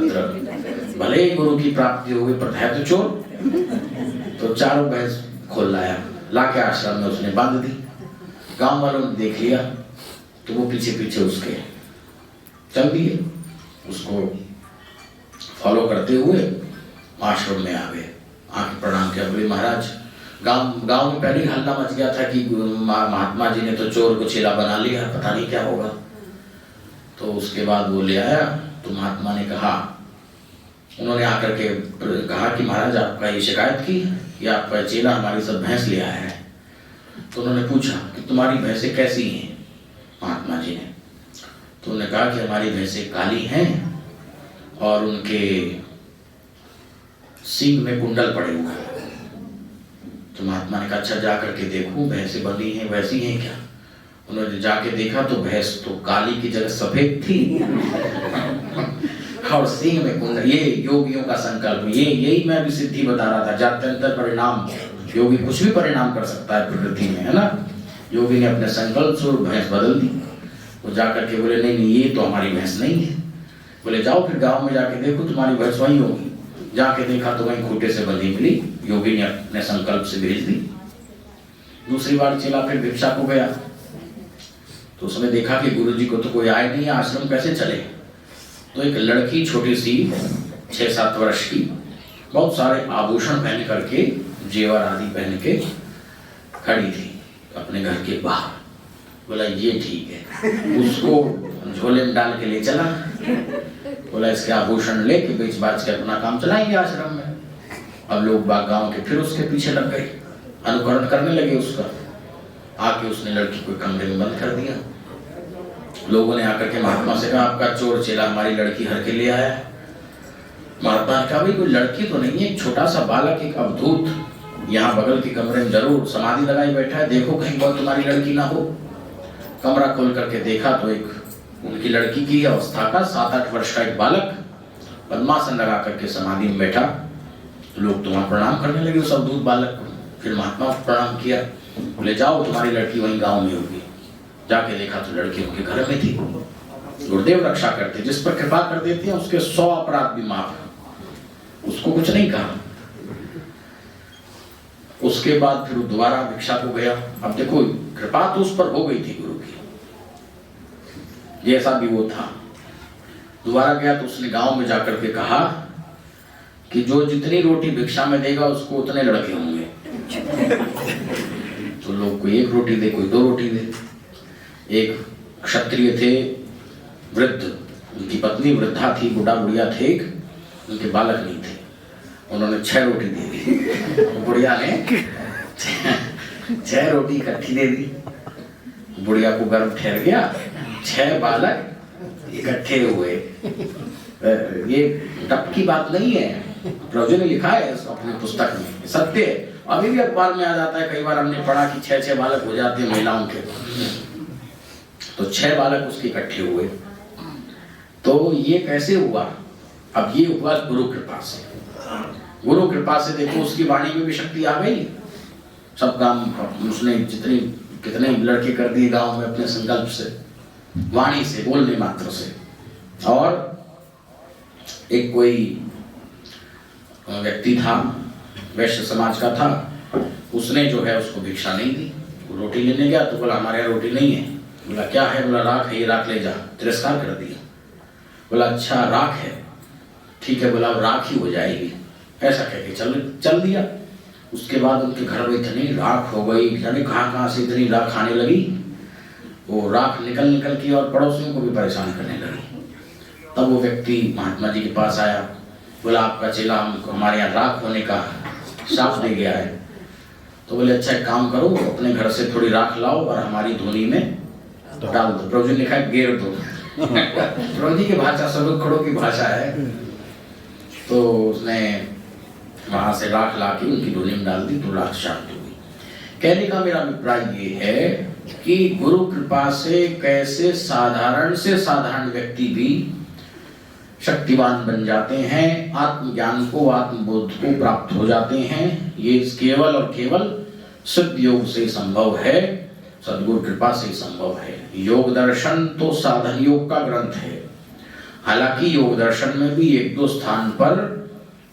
भले ही गुरु की प्राप्ति हो गई पर है तो चोर। तो चारों भैंस खोल लाया, लाके आश्रम में उसने बांध दी। गांव वालों ने देख लिया तो वो पीछे पीछे उसके चल दिए, उसको फॉलो करते हुए आश्रम में आ गए। आके प्रणाम किया। बोले महाराज गांव में पहले ही हल्ला मच गया था कि महात्मा जी ने तो चोर को चेला बना लिया, पता नहीं क्या होगा। तो उसके बाद वो ले आया। तो महात्मा ने कहा, उन्होंने आकर के कहा कि महाराज आपका ये शिकायत की कि आपका चेला हमारी सब भैंस ले आया है। तो उन्होंने पूछा कि तुम्हारी भैंसें कैसी हैं महात्मा जी ने। तो उन्होंने कहा कि हमारी भैंसें काली हैं और उनके सींग में कुंडल पड़े हुए हैं। तो महात्मा ने कहा अच्छा जा करके देखूं भैंसें बंधी हैं वैसी हैं क्या। उन्होंने जाके देखा तो भैंस तो काली की जगह सफेद थी और सींग में कुंडल। ये योगियों का संकल्प, यही मैं भी सिद्धि बता रहा था। जात्यंतर परिणाम, योगी कुछ भी परिणाम कर सकता है प्रकृति में, है ना। योगी ने अपने संकल्प से भैंस बदल दी। वो जाकर के बोले नहीं ये तो हमारी भैंस नहीं है। बोले जाओ फिर गांव में जाके देखो तुम्हारी भैंस वही होगी। जाके देखा तो वहीं खूंटे से बंधी मिली। योगी ने अपने संकल्प से भेज दी। दूसरी बार चेला फिर भिक्षा को गया तो उसने देखा कि गुरुजी को तो कोई आए नहीं, आश्रम कैसे चले। तो एक लड़की छोटी सी 6-7 वर्ष की, बहुत सारे आभूषण पहन करके, जेवर आदि पहन के खड़ी थी अपने घर के बाहर। बोला ये ठीक है। उसको झोले में डाल के ले चला। बोला इसके आभूषण लेके बेच बाच के अपना काम चलाएंगे आश्रम में। अब लोग बाग गांव के फिर उसके पीछे लग गए, अनुकरण करने लगे उसका। आके उसने लड़की को कमरे में बंद कर दिया। लोगों ने आकर के महात्मा से कहा आपका चोर चेला हमारी लड़की हर के ले आया। महात्मा ने कहा भाई कोई लड़की तो नहीं है, एक छोटा सा बालक, एक अवधूत यहाँ बगल के कमरे में जरूर समाधि लगाई बैठा है, देखो कहीं बहुत तुम्हारी लड़की ना हो। कमरा खोल करके देखा तो एक उनकी लड़की की अवस्था का 7-8 वर्ष का एक बालक पद्मासन लगा करके समाधि में बैठा। लोग तो वहां प्रणाम करने लगे उस अवधूत बालक को। फिर महात्मा को प्रणाम किया। बोले जाओ तुम्हारी लड़की वहीं गांव में होगी। जाके देखा तो लड़की उनके घर में थी। गुरुदेव रक्षा करते, जिस पर कृपा कर देते हैं उसके 100 अपराध भी माफ। उसको कुछ नहीं कहा। उसके बाद फिर दोबारा भिक्षा को गया। अब देखो कृपा तो उस पर हो गई थी गुरु की, जैसा भी वो था। दोबारा गया तो उसने गांव में जाकर के कहा कि जो जितनी रोटी भिक्षा में देगा उसको उतने लड़के होंगे। तो लोग कोई 1 रोटी दे, कोई 2 रोटी दे। एक क्षत्रिय थे, वृद्ध, उनकी पत्नी वृद्धा थी, बुढ़ा बुढ़िया थे, उनके बालक नहीं थे। उन्होंने 6 रोटी दे दी। बुढ़िया ने 6 रोटी इकट्ठी दे दी। बुढ़िया को गर्भ ठहर गया, 6 बालक इकट्ठे हुए। ये टप की बात नहीं है, प्रभु ने लिखा है अपनी पुस्तक में, सत्य है। अभी भी अखबार में आ जाता है, कई बार हमने पढ़ा कि 6 बालक हो जाते हैं महिलाओं के। तो 6 बालक उसके इकट्ठे हुए। तो ये कैसे हुआ? अब ये हुआ गुरु कृपा से। गुरु कृपा से देखो उसकी वाणी में भी शक्ति आ गई। सब काम उसने जितनी कितने लड़के कर दिए गांव में अपने संकल्प से, वाणी से, बोलने मात्र से। और एक कोई व्यक्ति था, वैश्य समाज का था, उसने जो है उसको भिक्षा नहीं दी। वो रोटी लेने गया तो बोला हमारे यहाँ रोटी नहीं है। बोला क्या है? बोला राख है, ये राख ले जा। तिरस्कार कर दिया। बोला अच्छा राख है, ठीक है। बोला राख ही हो जाएगी, ऐसा कह के चल दिया। उसके बाद उनके घर में इतनी राख हो गई, जाने कहाँ से इतनी राख आने लगी। वो राख निकल के और पड़ोसियों को भी परेशान करने लगी। तब वो व्यक्ति महात्मा जी के पास आया। बोला आपका चेला हमको हमारे यहाँ राख होने का शाप दे गया है। तो बोले अच्छा एक काम करो, अपने घर से थोड़ी राख लाओ और हमारी धोनी में डाल दो। प्रभु जी ने कहा गेर दो। प्रभु जी की भाषा सब खड़ों की भाषा है। तो उसने वहां से राख ला के उनकी धोनी में डाल दी, तो राख शांत हो गई। कहने का मेरा अभिप्राय ये है कि गुरु कृपा से कैसे साधारण से साधारण व्यक्ति भी शक्तिवान बन जाते हैं, आत्मज्ञान को, आत्मबोध को प्राप्त हो जाते हैं। ये केवल और केवल सिद्ध योग से संभव है, सद्गुरु कृपा से संभव है। योग दर्शन तो साधन योग का ग्रंथ है। हालांकि योग दर्शन में भी 1-2 स्थान पर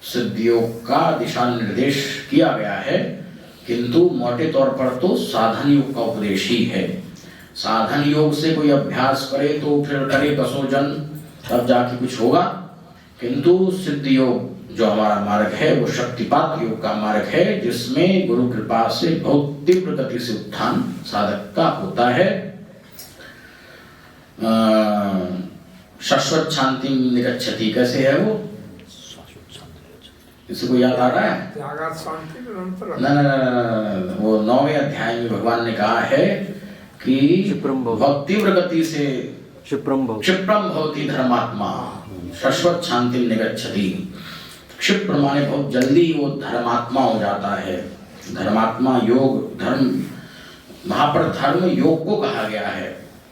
सिद्ध योग का दिशा निर्देश किया गया है, किंतु मोटे तौर पर तो साधन योग का उपदेश ही है। साधन योग से कोई अभ्यास करे तो फिर करे कसोजन, तब जाके कुछ होगा। किंतु सिद्ध योग जो हमारा मार्ग है वो शक्तिपात योग का मार्ग है, जिसमें गुरु कृपा से बहुत तीव्र गति से उत्थान साधक का होता है। शाश्वत शांति निगच्छति, कैसे है वो? किसी को याद आ रहा है? न, वो 9वें अध्याय में भगवान ने कहा है कि बहुत तीव्र गति से क्षिप्रम भवति धर्मात्मा शाश्वत शांति निगच्छति। क्षिप्र माने बहुत जल्दी वो धर्मात्मा हो जाता है। धर्मात्मा योग धर्म, वहां पर धर्म योग को कहा गया है।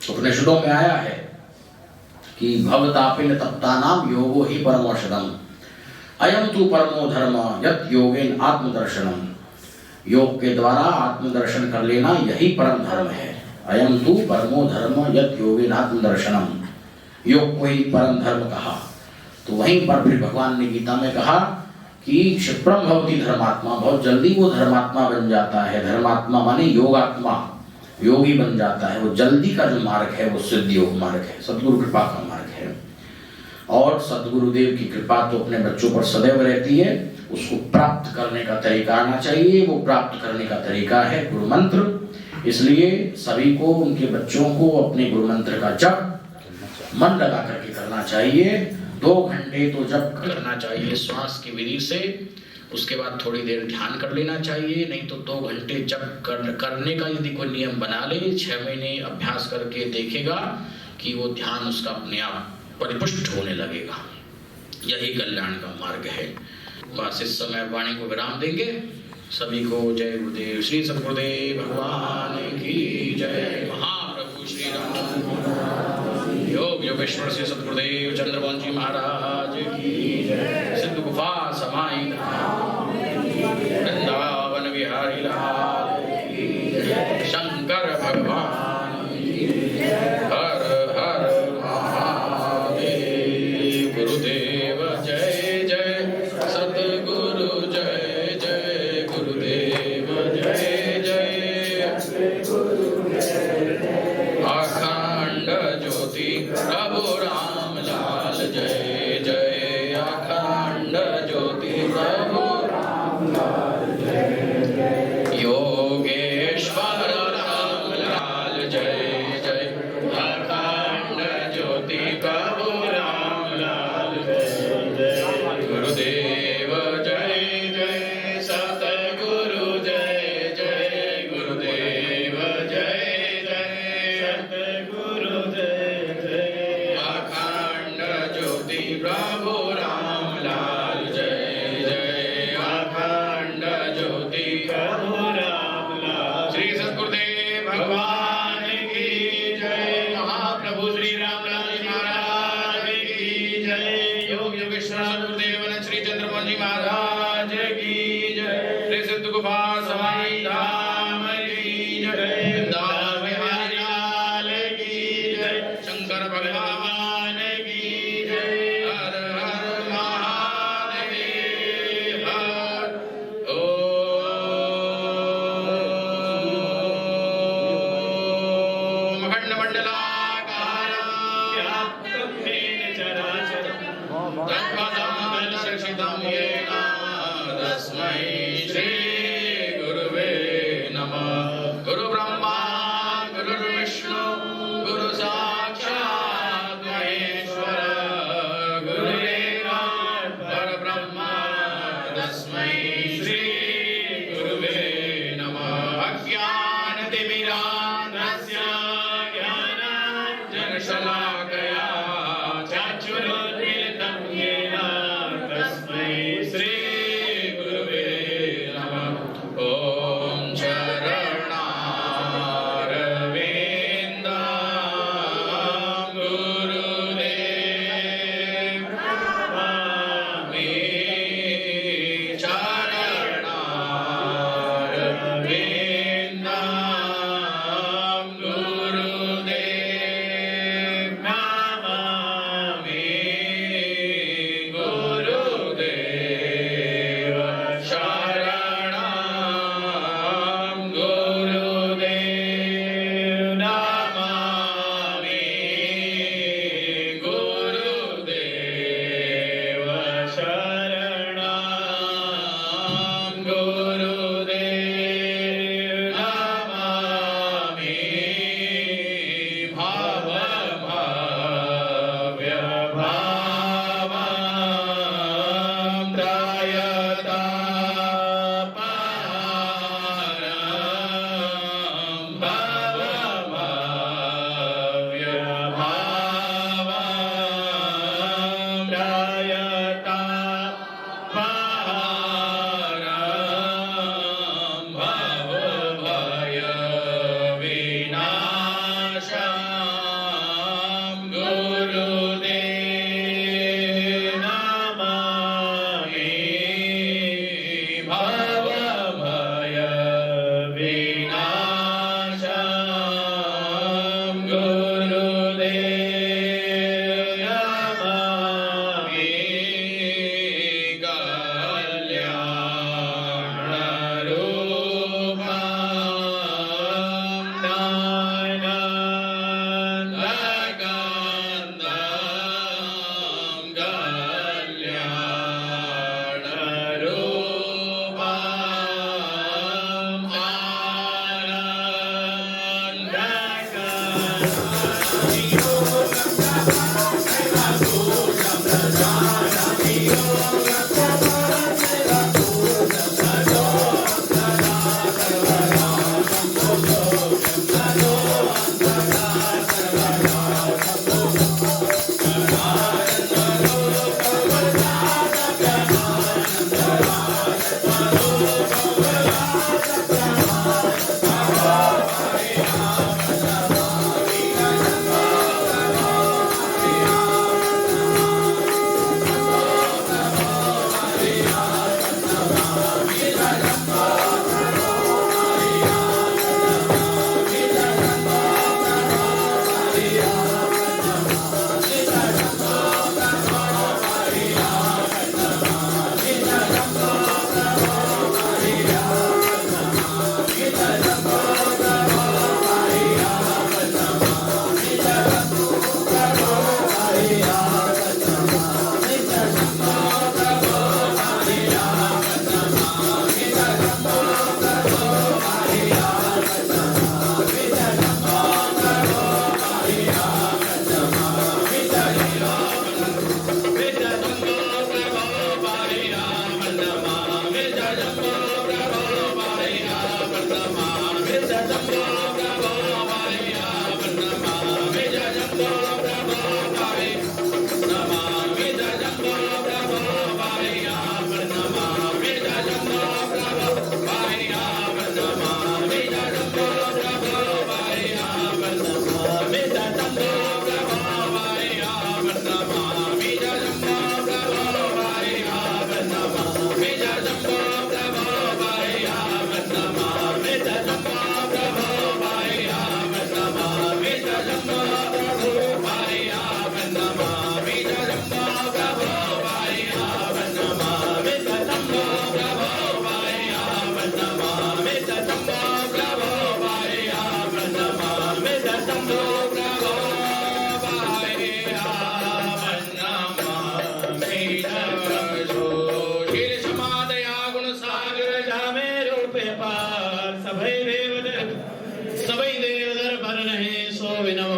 उपनिषदों में आया है कि भवतापिन तप्तानाम योगो ही परमौषधम, अयम तु परमो धर्म यत् योगेन आत्मदर्शनम। योग के द्वारा आत्मदर्शन कर लेना यही परम धर्म है। अयम तु परमो धर्म यत् योगेन आत्मदर्शनम, योग को ही परम धर्म कहा। तो वहीं पर फिर भगवान ने गीता में कहा कि क्षिप्रम भवति धर्मात्मा, बहुत जल्दी वो धर्मात्मा बन जाता है। धर्मात्मा माने योगात्मा, योगी बन जाता है। वो जल्दी का जो मार्ग है वो सिद्ध योग मार्ग है, सद्गुरु कृपा का मार्ग है। और सद्गुरुदेव की कृपा तो अपने बच्चों पर सदैव रहती है। उसको प्राप्त करने का तरीका आना चाहिए। वो प्राप्त करने का तरीका है गुरु मंत्र। इसलिए सभी को, उनके बच्चों को अपने गुरु मंत्र का जप मन लगा करके करना चाहिए। 2 घंटे तो जप करना चाहिए श्वास की विधि से। उसके बाद थोड़ी देर ध्यान कर लेना चाहिए। नहीं तो 2 घंटे जप करने का यदि कोई नियम बना ले, 6 महीने अभ्यास करके देखेगा कि वो ध्यान उसका अपने आप परिपुष्ट होने लगेगा। यही कल्याण का मार्ग है। बस इस समय वाणी को विराम देंगे। सभी को जय गुरुदेव श्री सद्गुरुदेव भगवान की जय। महाप्रभु श्री राम योग योगेश्वर श्री सद्गुरुदेव चंद्रवंशी महाराज की जय। सिद्ध गुफा समाई वृंदावन बिहारी लाल की जय। शंकर भगवान की जय। हर हर महादेव। गुरुदेव जय जय, सद्गुरु जय जय, गुरुदेव जय जय। अखंड ज्योति प्रभु राम लाल जय जय। अखंड ज्योति प्रभु प्रभु राम लाल जय जय अखंड ज्योति प्रभु राम लाल। श्री सद्गुरुदेव भगवान की जय। महाप्रभु श्री रामलाल जी महाराज की जय। योग योगेश्वर सद्गुरुदेव श्री चंद्रमोहन जी महाराज की जय। श्री सिद्ध गुफा सवाई धाम की जय। वृंदावन बिहारी लाल की जय। शंकर भगवान की जय। हर हर महादेव हर। ओम अखंड मंडलाकारं व्याप्तं येन चराचरं तत्पदं दर्शितं येन तस्मै श्री गुरुवे नमः। गुरु ब्रह्मा गुरुर्विष्णु गुरु साक्षात् महेश्वर गुरुदेव परब्रह्म तस्मै श्री गुरुवे नमः। अज्ञानतिमिरान्धस्य ज्ञानाञ्जनशलाकया चक्षुरुन्मीलितं येन तस्मै श्री गुरुवे नमः।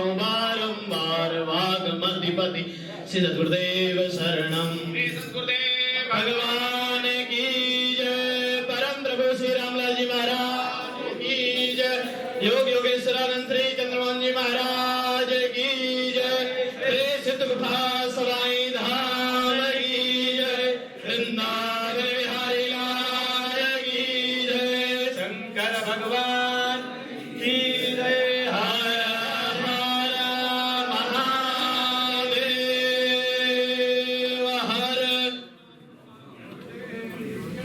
हूँ बारंबार वागमधिपति श्री सद्गुरुदेव शरणम। श्री सद्गुरुदेव भगवान की जय। परम प्रभु श्री रामलाल जी महाराज की जय। योग योगेश्वरानंद श्री चंद्रमोहन जी महाराज